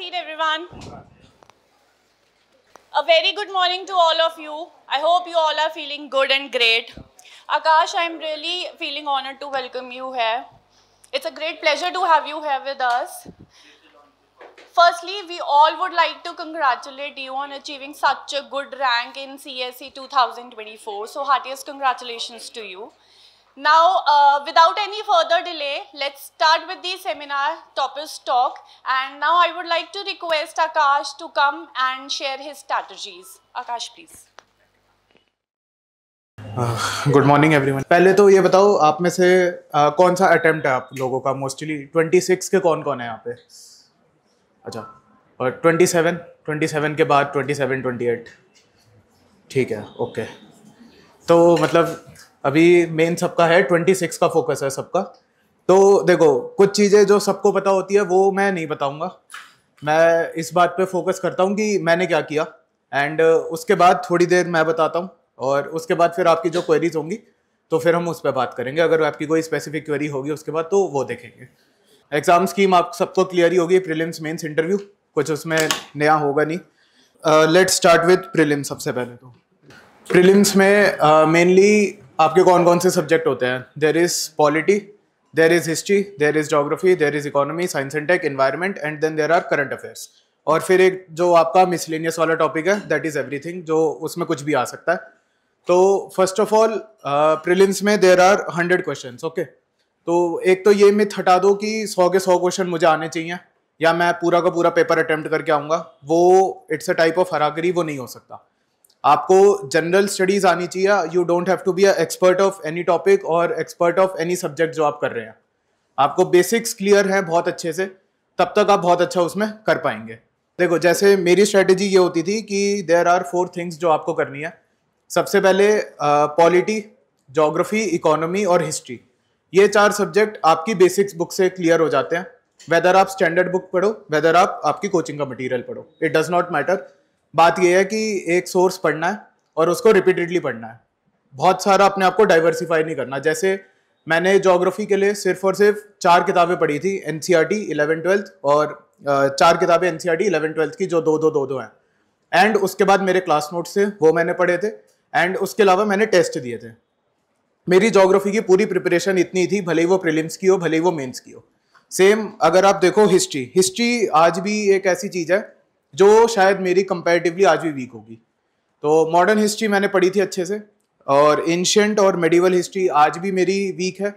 seat, everyone. A very good morning to all of you. I hope you all are feeling good and great. Akash, I'm really feeling honored to welcome you here. It's a great pleasure to have you here with us. Firstly, we all would like to congratulate you on achieving such a good rank in CSE 2024. So heartiest congratulations to you. Now, without any further delay, let's start with the seminar toppers talk. And now I would like to request Akash to come and share his strategies. Akash, please. Good morning everyone. पहले तो ये बताओ आप में से कौन सा attempt है आप लोगों का? मोस्टली 26 के कौन कौन है यहाँ पे? अच्छा, और 27 के बाद 27, 28, ठीक है, ओके। तो मतलब अभी मेन सबका है, 26 का फोकस है सबका। तो देखो, कुछ चीज़ें जो सबको पता होती है वो मैं नहीं बताऊँगा। मैं इस बात पे फोकस करता हूँ कि मैंने क्या किया, एंड उसके बाद थोड़ी देर मैं बताता हूँ, और उसके बाद फिर आपकी जो क्वेरीज होंगी तो फिर हम उस पर बात करेंगे। अगर आपकी कोई स्पेसिफिक क्वेरी होगी उसके बाद तो वो देखेंगे। एग्जाम स्कीम आप सबको क्लियर ही होगी, प्रीलिम्स मेंस इंटरव्यू, कुछ उसमें नया होगा नहीं। Let's start with prelims. सबसे पहले तो प्रीलिम्स में मेनली आपके कौन कौन से सब्जेक्ट होते हैं? There is polity, there is history, there is geography, there is economy, science and tech, environment, and then there are current affairs. और फिर एक जो आपका मिसलेनियस वाला टॉपिक है, दैट इज एवरीथिंग, जो उसमें कुछ भी आ सकता है। तो फर्स्ट ऑफ ऑल प्रीलिम्स में देयर आर 100 क्वेश्चंस, ओके। तो एक तो ये मिथ हटा दो कि 100 के 100 क्वेश्चन मुझे आने चाहिए या मैं पूरा का पूरा पेपर अटेम्प्ट करके आऊँगा। वो it's a type of harakiri, वो नहीं हो सकता। आपको जनरल स्टडीज आनी चाहिए। You don't have to be a expert of any topic और एक्सपर्ट ऑफ एनी सब्जेक्ट जो आप कर रहे हैं। आपको बेसिक्स क्लियर हैं बहुत अच्छे से, तब तक आप बहुत अच्छा उसमें कर पाएंगे। देखो, जैसे मेरी स्ट्रेटेजी ये होती थी कि देयर आर 4 थिंग्स जो आपको करनी है। सबसे पहले पॉलिटी, ज्योग्राफी, इकोनॉमी और हिस्ट्री, ये 4 सब्जेक्ट आपकी बेसिक्स बुक से क्लियर हो जाते हैं। वेदर आप स्टैंडर्ड बुक पढ़ो, वेदर आप आपकी कोचिंग का मटेरियल पढ़ो, इट डज नॉट मैटर। बात ये है कि एक सोर्स पढ़ना है और उसको रिपीटेडली पढ़ना है। बहुत सारा अपने आप को डाइवर्सिफाई नहीं करना। जैसे मैंने ज्योग्राफी के लिए सिर्फ और सिर्फ 4 किताबें पढ़ी थी, NCERT 11, 12, और 4 किताबें NCERT 11, 12 की जो 2 हैं। एंड उसके बाद मेरे क्लास नोट्स थे, वो मैंने पढ़े थे, एंड उसके अलावा मैंने टेस्ट दिए थे। मेरी ज्योग्राफी की पूरी प्रिपरेशन इतनी थी, भले ही वो प्रीलिम्स की हो, भले ही वो मेंस की हो। सेम अगर आप देखो हिस्ट्री आज भी एक ऐसी चीज़ है जो शायद मेरी कंपैरेटिवली आज भी वीक होगी। तो मॉडर्न हिस्ट्री मैंने पढ़ी थी अच्छे से, और एंशिएंट और मेडिवल हिस्ट्री आज भी मेरी वीक है।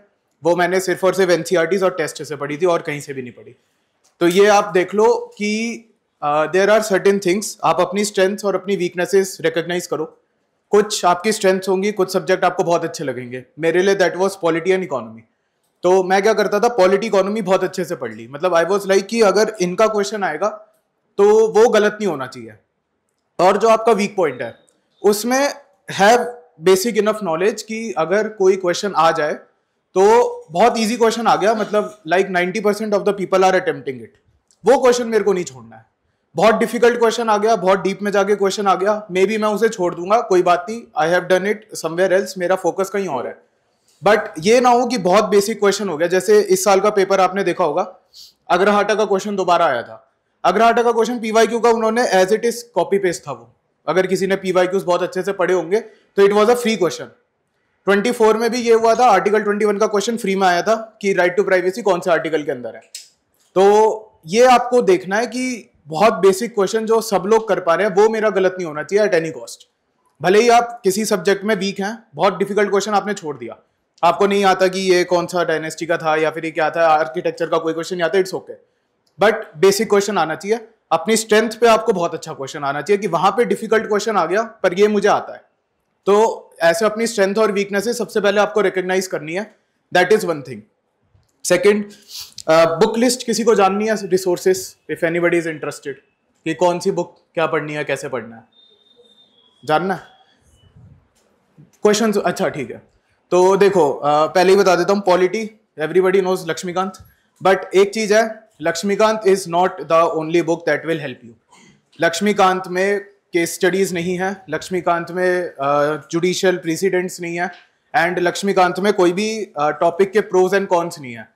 वो मैंने सिर्फ और सिर्फ NCERTs और टेस्ट से पढ़ी थी और कहीं से भी नहीं पढ़ी। तो ये आप देख लो कि देयर आर सर्टेन थिंग्स। आप अपनी स्ट्रेंथ्स और अपनी वीकनेसेस रिकॉग्नाइज करो। कुछ आपकी स्ट्रेंथ्स होंगी, कुछ सब्जेक्ट आपको बहुत अच्छे लगेंगे। मेरे लिए that was polity and economy. तो मैं क्या करता था, पॉलिटी इकोनॉमी बहुत अच्छे से पढ़ ली। मतलब आई वाज लाइक कि अगर इनका क्वेश्चन आएगा तो वो गलत नहीं होना चाहिए। और जो आपका वीक पॉइंट है उसमें हैव बेसिक इनफ नॉलेज कि अगर कोई क्वेश्चन आ जाए तो बहुत इजी क्वेश्चन आ गया, मतलब like 90% of the people are attempting it, वो क्वेश्चन मेरे को नहीं छोड़ना है। बहुत डिफिकल्ट क्वेश्चन आ गया, बहुत डीप में जाके क्वेश्चन आ गया, मे बी मैं उसे छोड़ दूंगा, कोई बात नहीं, I have done it somewhere else, मेरा फोकस कहीं और है। बट ये ना हो कि बहुत बेसिक क्वेश्चन हो गया। जैसे इस साल का पेपर आपने देखा होगा, अग्रहाटा का क्वेश्चन दोबारा आया था। अग्रहाटा का क्वेश्चन PYQ का उन्होंने as it is copy paste था वो। अगर किसी ने PYQs बहुत अच्छे से पढ़े होंगे तो it was a free question. 24 में भी ये हुआ था, आर्टिकल 21 का क्वेश्चन फ्री में आया था कि राइट टू प्राइवेसी कौन से आर्टिकल के अंदर है। तो ये आपको देखना है कि बहुत बेसिक क्वेश्चन जो सब लोग कर पा रहे हैं वो मेरा गलत नहीं होना चाहिए एट एनी कॉस्ट। भले ही आप किसी सब्जेक्ट में वीक हैं, बहुत डिफिकल्ट क्वेश्चन आपने छोड़ दिया, आपको नहीं आता कि ये कौन सा डायनेस्टी का था या फिर ये क्या था, आर्किटेक्चर का कोई क्वेश्चन नहीं आता, it's okay. But basic question आना चाहिए। अपनी स्ट्रेंथ पे आपको बहुत अच्छा क्वेश्चन आना चाहिए कि वहां पे डिफिकल्ट क्वेश्चन आ गया पर ये मुझे आता है। तो ऐसे अपनी स्ट्रेंथ और वीकनेसेस सबसे पहले आपको रिकॉग्नाइज करनी है, that is one thing. Second, book list किसी को जाननी है, resources, if anybody is interested, कि कौन सी बुक क्या पढ़नी है, कैसे पढ़ना है, जानना है क्वेश्चन? अच्छा ठीक है। तो देखो, पहले ही बता देता हूँ, polity everybody knows Laxmikanth, but एक चीज है, Laxmikanth is not the only book that will help you. Laxmikanth में केस स्टडीज नहीं है, लक्ष्मीकांत में जुडिशियल प्रेसिडेंट्स नहीं है, एंड लक्ष्मीकांत में कोई भी टॉपिक के प्रोज एंड कॉन्स नहीं है।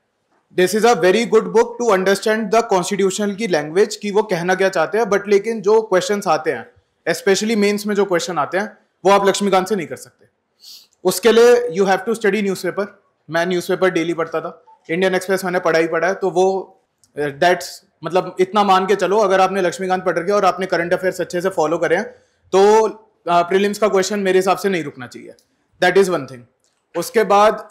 This is a very good book to understand the constitution की लैंग्वेज कि वो कहना क्या चाहते हैं, बट लेकिन जो क्वेश्चंस आते हैं स्पेशली मेंस में जो क्वेश्चन आते हैं वो आप लक्ष्मीकांत से नहीं कर सकते। उसके लिए you have to study newspaper. मैं न्यूज़पेपर डेली पढ़ता था, इंडियन एक्सप्रेस मैंने पढ़ा ही पढ़ा है, तो वो दैट्स मतलब इतना मान के चलो अगर आपने लक्ष्मीकांत पढ़ रखे और आपने करंट अफेयर्स अच्छे से फॉलो करें तो प्रीलिम्स का क्वेश्चन मेरे हिसाब से नहीं रुकना चाहिए। That is one thing. उसके बाद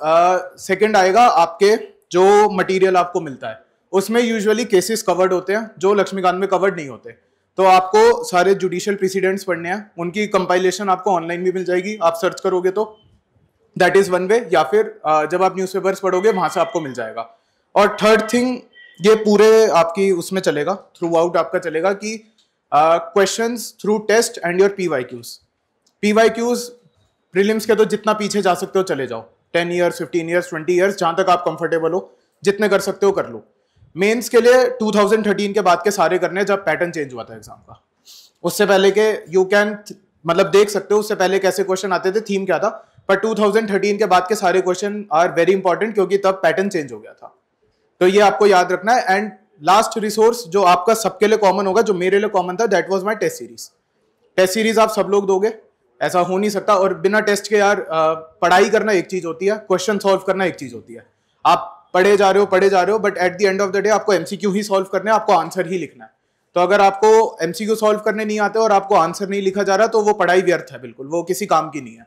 सेकंड आएगा आपके जो मटेरियल आपको मिलता है, उसमें यूजुअली केसेस कवर्ड होते हैं जो लक्ष्मीकांत में कवर्ड नहीं होते। तो आपको सारे जुडिशियल प्रेसिडेंट्स पढ़ने हैं, उनकी कंपाइलेशन आपको ऑनलाइन भी मिल जाएगी, आप सर्च करोगे तो दैट इज वन वे, या फिर जब आप न्यूज़पेपर्स पढ़ोगे वहां से आपको मिल जाएगा। और थर्ड थिंग, ये पूरे आपकी उसमें चलेगा, थ्रू आउट आपका चलेगा कि questions through test and your PYQs prelims के तो जितना पीछे जा सकते हो चले जाओ, 10 ईयर्स 15 ईयर्स 20 ईयर्स जहां तक आप कंफर्टेबल हो, जितने कर सकते हो कर लो। मेंस के लिए 2013 के बाद के सारे करने, जब पैटर्न चेंज हुआ था एग्जाम का। उससे पहले के यू कैन मतलब देख सकते हो उससे पहले कैसे क्वेश्चन आते थे, थीम क्या था, पर 2013 के बाद के सारे क्वेश्चन आर वेरी इंपॉर्टेंट क्योंकि तब पैटर्न चेंज हो गया था। तो ये आपको याद रखना है। एंड लास्ट रिसोर्स जो आपका सबके लिए कॉमन होगा, जो मेरे लिए कॉमन था, that was my test series. Test series आप सब लोग दोगे, ऐसा हो नहीं सकता। और बिना टेस्ट के यार पढ़ाई करना एक चीज होती है, क्वेश्चन सॉल्व करना एक चीज होती है। आप पढ़े जा रहे हो but at the end of the day आपको एमसीक्यू ही सॉल्व करना है, आपको आंसर ही लिखना है। तो अगर आपको एमसीक्यू सॉल्व करने नहीं आते और आपको आंसर नहीं लिखा जा रहा तो वो पढ़ाई व्यर्थ है, बिल्कुल वो किसी काम की नहीं है।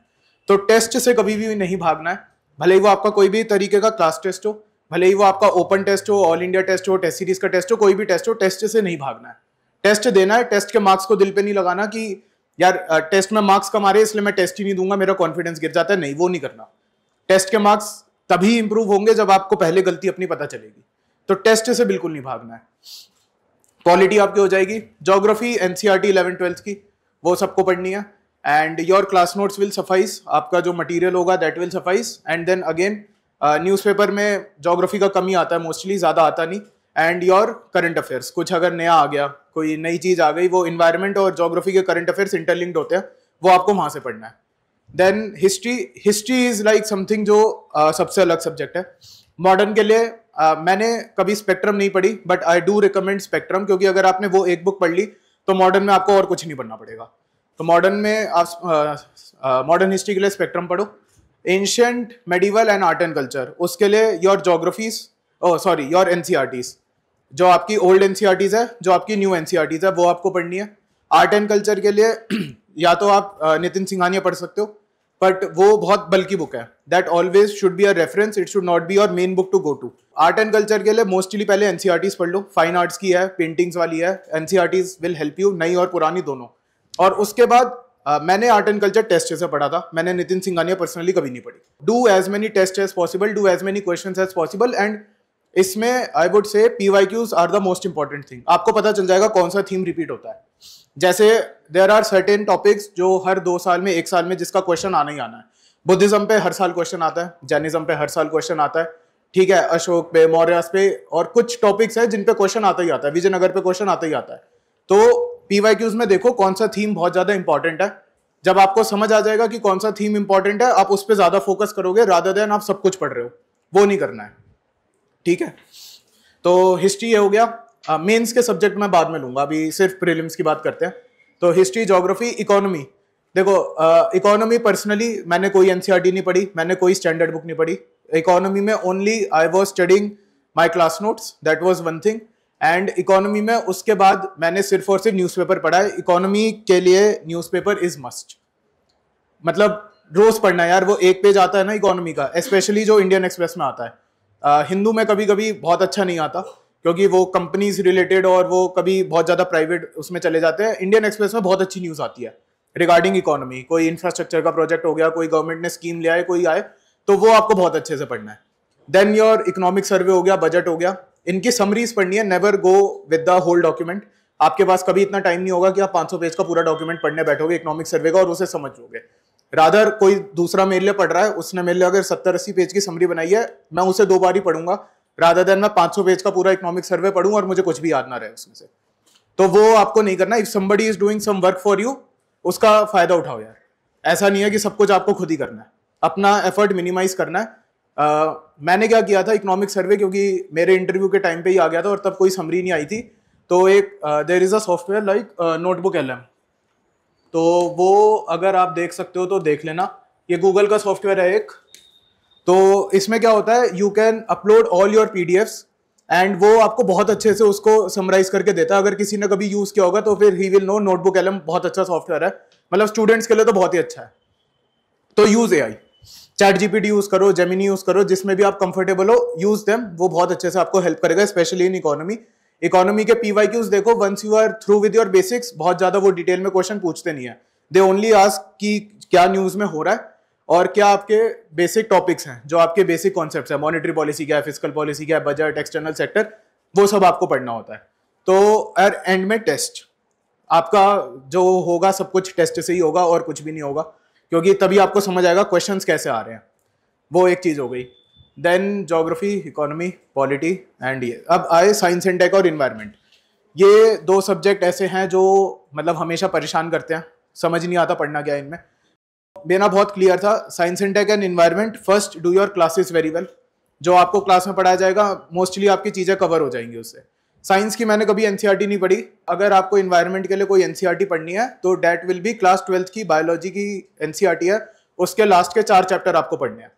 तो टेस्ट से कभी भी नहीं भागना है, भले ही वो आपका कोई भी तरीके का क्लास टेस्ट हो, भले ही वो आपका ओपन टेस्ट हो, ऑल इंडिया टेस्ट हो, टेस्ट सीरीज का टेस्ट हो, कोई भी टेस्ट हो, टेस्ट से नहीं भागना है। टेस्ट देना है, टेस्ट के मार्क्स को दिल पे नहीं लगाना कि यार टेस्ट में मार्क्स कम आ रहे इसलिए मैं टेस्ट ही नहीं दूंगा, मेरा कॉन्फिडेंस गिर जाता है, नहीं, वो नहीं करना। टेस्ट के मार्क्स तभी इंप्रूव होंगे जब आपको पहले गलती अपनी पता चलेगी। तो टेस्ट से बिल्कुल नहीं भागना है। क्वालिटी आपकी हो जाएगी। ज्योग्राफी एनसीईआरटी 11th 12th की वो सबको पढ़नी है, and your class notes will suffice, आपका जो मटेरियल होगा that will suffice. And then again newspaper में ज्योग्राफी का कम ही आता है मोस्टली, ज्यादा आता नहीं। एंड योर करंट अफेयर्स, कुछ अगर नया आ गया, कोई नई चीज आ गई, वो इन्वायरमेंट और ज्योग्राफी के करंट अफेयर्स इंटरलिंक्ड होते हैं, वो आपको वहां से पढ़ना है। Then history is like something जो सबसे अलग सब्जेक्ट है। मॉडर्न के लिए मैंने कभी स्पेक्ट्रम नहीं पढ़ी, but I do recommend spectrum, क्योंकि अगर आपने वो एक बुक पढ़ ली तो मॉडर्न में आपको और कुछ नहीं पढ़ना पड़ेगा। तो मॉडर्न में आप मॉडर्न हिस्ट्री के लिए स्पेक्ट्रम पढ़ो। Ancient, medieval and art and culture, उसके लिए योर ज्योग्राफीज, योर एनसीईआरटीज, जो आपकी ओल्ड एनसीईआरटीज है, जो आपकी न्यू एनसीईआरटीज है, वो आपको पढ़नी है। आर्ट एंड कल्चर के लिए या तो आप नितिन सिंघानिया पढ़ सकते हो, बट वो बहुत बल्कि बुक है, that always should be a reference, it should not be your main book to go to. Art and culture के लिए मोस्टली पहले एनसीईआरटीज पढ़ लो, फाइन आर्ट्स की है, पेंटिंग्स वाली है, एनसीईआरटीज विल हेल्प यू, नई और पुरानी दोनों। और उसके बाद मैंने आर्ट एंड कल्चर टेस्ट से पढ़ा था, मैंने नितिन सिंघानिया पर्सनली कभी नहीं पढ़ी। Do as many test as possible, do as many questions as possible, and इसमें I would say PYQs are the most important thing. आपको पता चल जाएगा कौन सा थीम रिपीट होता है। जैसे देयर आर सर्टेन टॉपिक्स जो हर 2 साल में 1 साल में जिसका क्वेश्चन आना ही आना है। बुद्धिज्म पे हर साल क्वेश्चन आता है, जैनिज्म पे हर साल क्वेश्चन आता है, ठीक है, अशोक पे, मौर्यास पे, और कुछ टॉपिक्स है जिन पे क्वेश्चन आता ही आता है, विजयनगर पे क्वेश्चन आता ही आता है। तो पीवाईक्यूज में देखो कौन सा थीम बहुत ज्यादा इंपॉर्टेंट है। जब आपको समझ आ जाएगा कि कौन सा थीम इंपॉर्टेंट है, आप उस पर ज्यादा फोकस करोगे रादर देन आप सब कुछ पढ़ रहे हो, वो नहीं करना है, ठीक है। तो हिस्ट्री ये हो गया। मेंस के सब्जेक्ट मैं बाद में लूंगा, अभी सिर्फ प्रीलिम्स की बात करते हैं। तो हिस्ट्री, ज्योग्राफी, इकोनॉमी। देखो इकोनॉमी पर्सनली मैंने कोई एनसीईआरटी नहीं पढ़ी, मैंने कोई स्टैंडर्ड बुक नहीं पढ़ी। इकोनॉमी में only I was studying my class notes, that was one thing. And economy में उसके बाद मैंने सिर्फ और सिर्फ न्यूज़पेपर पढ़ा है। इकोनॉमी के लिए न्यूज़पेपर इज मस्ट, मतलब रोज पढ़ना है यार। वो एक पेज आता है ना इकोनॉमी का, स्पेशली जो इंडियन एक्सप्रेस में आता है। हिंदू में कभी कभी बहुत अच्छा नहीं आता क्योंकि वो कंपनीज रिलेटेड और वो कभी बहुत ज्यादा प्राइवेट उसमें चले जाते हैं। इंडियन एक्सप्रेस में बहुत अच्छी न्यूज आती है रिगार्डिंग इकोनॉमी, कोई इंफ्रास्ट्रक्चर का प्रोजेक्ट हो गया, कोई गवर्नमेंट ने स्कीम लिया है, कोई आए, तो वो आपको बहुत अच्छे से पढ़ना है। देन योर इकोनॉमिक सर्वे हो गया, बजट हो गया, इनकी समरीज पढ़नी है। Never go with the whole document. आपके पास कभी इतना टाइम नहीं होगा कि आप 500 पेज का पूरा डॉक्यूमेंट पढ़ने बैठोगे इकोनॉमिक सर्वे का और उसे समझ लोगे। रादर कोई दूसरा मेरे लिए पढ़ रहा है, उसने मेरे लिए अगर 70-80 पेज की समरी बनाई है, मैं उसे 2 बार ही पढ़ूंगा रादर देन मैं 500 पेज का पूरा इकोनॉमिक सर्वे पढ़ूं और मुझे कुछ भी याद ना रहे उसमें से। तो वो आपको नहीं करना। If somebody is doing some work for you, उसका फायदा उठाओ यार। ऐसा नहीं है कि सब कुछ आपको खुद ही करना है, अपना एफर्ट मिनिमाइज करना है। मैंने क्या किया था, इकोनॉमिक सर्वे, क्योंकि मेरे इंटरव्यू के टाइम पे ही आ गया था और तब कोई समरी नहीं आई थी, तो एक there is a software like notebook LM, तो वो अगर आप देख सकते हो तो देख लेना, ये गूगल का सॉफ्टवेयर है एक। तो इसमें क्या होता है, you can upload all your PDFs and वो आपको बहुत अच्छे से उसको समराइज करके देता है। अगर किसी ने कभी यूज़ किया होगा तो फिर he will know notebook LM बहुत अच्छा सॉफ्टवेयर है, मतलब स्टूडेंट्स के लिए तो बहुत ही अच्छा है। तो यूज़ AI, ChatGPT यूज़ करो, जेमिनी यूज़ करो, जिसमें भी आप कंफर्टेबल हो, यूज़ देम, वो बहुत अच्छे से आपको हेल्प करेगा, स्पेशली इन इकोनॉमी के PYQs देखो, once you are through with your basics, बहुत ज़्यादा वो डिटेल में क्वेश्चन पूछते नहीं है, दे ओनली आस्क कि क्या न्यूज़ में हो रहा है और क्या आपके बेसिक टॉपिक्स हैं, जो आपके बेसिक कॉन्सेप्ट्स हैं, मॉनेटरी पॉलिसी क्या है, फिजिकल पॉलिसी क्या है, बजट, एक्सटर्नल सेक्टर, वो सब आपको पढ़ना होता है। तो एंड में टेस्ट आपका जो होगा, सब कुछ टेस्ट से ही होगा और कुछ भी नहीं होगा, क्योंकि तभी आपको समझ आएगा क्वेश्चंस कैसे आ रहे हैं। वो एक चीज़ हो गई। Then geography, economy, polity and ये अब आए साइंस एंड टेक और इन्वायरमेंट। ये दो सब्जेक्ट ऐसे हैं जो मतलब हमेशा परेशान करते हैं, समझ नहीं आता पढ़ना क्या है इनमें। मेरा बहुत क्लियर था, science and tech and environment, first do your classes very well, जो आपको क्लास में पढ़ाया जाएगा मोस्टली आपकी चीज़ें कवर हो जाएंगी उससे। साइंस की मैंने कभी NCERT नहीं पढ़ी, अगर आपको इन्वायरमेंट के लिए कोई NCERT पढ़नी है तो date will be class 12th की बायोलॉजी की NCERT है, उसके लास्ट के 4 चैप्टर आपको पढ़ने हैं,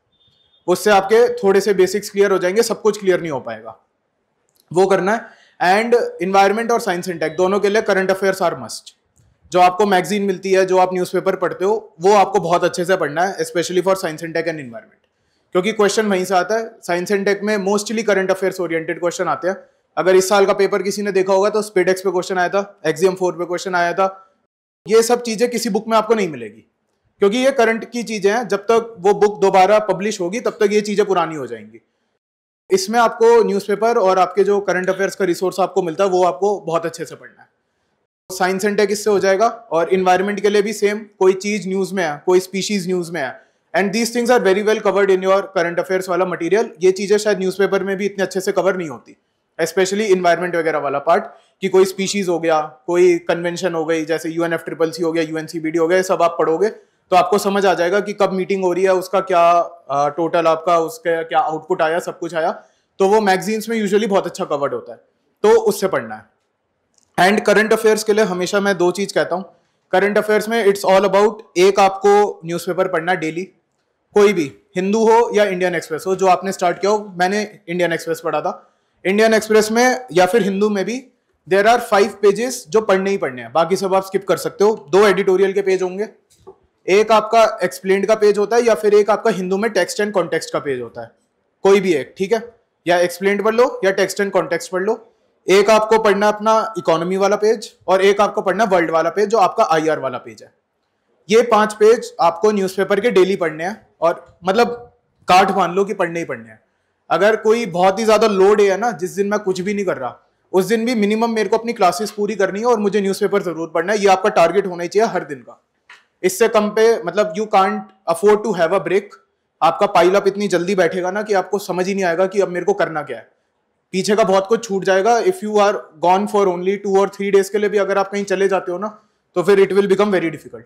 उससे आपके थोड़े से बेसिक्स क्लियर हो जाएंगे, सब कुछ क्लियर नहीं हो पाएगा, वो करना है। एंड इन्वायरमेंट और साइंस एंड टेक दोनों के लिए करंट अफेयर्स आर मस्ट, जो आपको मैगजीन मिलती है, जो आप न्यूज़पेपर पढ़ते हो, वो आपको बहुत अच्छे से पढ़ना है, specially for science and tech and environment, क्योंकि क्वेश्चन वहीं से आता है। साइंस एंड टेक में mostly current affairs oriented question आते हैं। अगर इस साल का पेपर किसी ने देखा होगा तो स्पेडेक्स पे क्वेश्चन आया था, Axiom 4 पे क्वेश्चन आया था, ये सब चीजें किसी बुक में आपको नहीं मिलेगी, क्योंकि ये करंट की चीजें हैं, जब तक वो बुक दोबारा पब्लिश होगी तब तक ये चीजें पुरानी हो जाएंगी। इसमें आपको न्यूज़पेपर और आपके जो करंट अफेयर्स का रिसोर्स आपको मिलता है वो आपको बहुत अच्छे से पढ़ना है। साइंस एंड टेक इससे हो जाएगा, और इन्वायरमेंट के लिए भी सेम, कोई चीज न्यूज में है, कोई स्पीशीज न्यूज में है, and these things are very well covered in your current affairs वाला मटेरियल। ये चीजें शायद न्यूज़पेपर में भी इतने अच्छे से कवर नहीं होती, स्पेशली इन्वायरमेंट वगैरह वाला पार्ट, कि कोई स्पीशीज हो गया, कोई कन्वेंशन हो गई, जैसे UNFCCC हो गया, UNCBD हो गया, सब आप पढ़ोगे तो आपको समझ आ जाएगा कि कब मीटिंग हो रही है, उसका क्या टोटल आपका उसका क्या आउटपुट आया, सब कुछ आया, तो वो मैगजीन्स में यूजुअली बहुत अच्छा कवर्ड होता है, तो उससे पढ़ना है। एंड करंट अफेयर्स के लिए हमेशा मैं 2 चीज कहता हूँ करंट अफेयर्स में, इट्स ऑल अबाउट, एक आपको न्यूज़पेपर पढ़ना डेली, कोई भी, हिंदू हो या इंडियन एक्सप्रेस हो, जो आपने स्टार्ट किया हो, मैंने इंडियन एक्सप्रेस पढ़ा था, इंडियन एक्सप्रेस में या फिर हिंदू में भी देयर आर 5 पेजेस जो पढ़ने ही पढ़ने हैं, बाकी सब आप स्किप कर सकते हो। 2 एडिटोरियल के पेज होंगे, एक आपका एक्सप्लेन्ड का पेज होता है, या फिर एक आपका हिंदू में टेक्स्ट एंड कॉन्टेक्स्ट का पेज होता है, कोई भी एक, ठीक है, या एक्सप्लेन्ड पढ़ लो या टेक्स्ट एंड कॉन्टेक्स्ट पढ़ लो। एक आपको पढ़ना अपना इकोनॉमी वाला पेज, और एक आपको पढ़ना वर्ल्ड वाला पेज, जो आपका IR वाला पेज है। ये 5 पेज आपको न्यूज़पेपर के डेली पढ़ने हैं, और मतलब काट मान लो कि पढ़ने ही पढ़ने हैं। अगर कोई बहुत ही ज्यादा लोड है ना, जिस दिन मैं कुछ भी नहीं कर रहा, उस दिन भी मिनिमम मेरे को अपनी क्लासेस पूरी करनी है और मुझे न्यूज़पेपर जरूर पढ़ना है, ये आपका टारगेट होना चाहिए हर दिन का। इससे कम पे मतलब you can't afford to have a break. आपका पाइल अप इतनी जल्दी बैठेगा ना कि आपको समझ ही नहीं आएगा कि अब मेरे को करना क्या है, पीछे का बहुत कुछ छूट जाएगा। If you are gone for only 2 और 3 डेज के लिए भी अगर आप कहीं चले जाते हो ना, तो फिर it will become very difficult.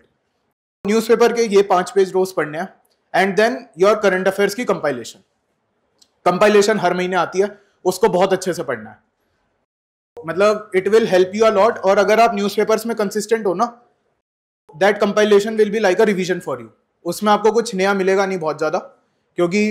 Newspaper के ये 5 पेज रोज पढ़ने हैं, and then your current affairs की कंपाइलेशन हर महीने आती है, उसको बहुत अच्छे से पढ़ना है, मतलब it will help you a lot. और अगर आप न्यूज़पेपर्स में कंसिस्टेंट हो ना, that compilation will be like a revision for you. उसमें आपको कुछ नया मिलेगा नहीं बहुत ज्यादा, क्योंकि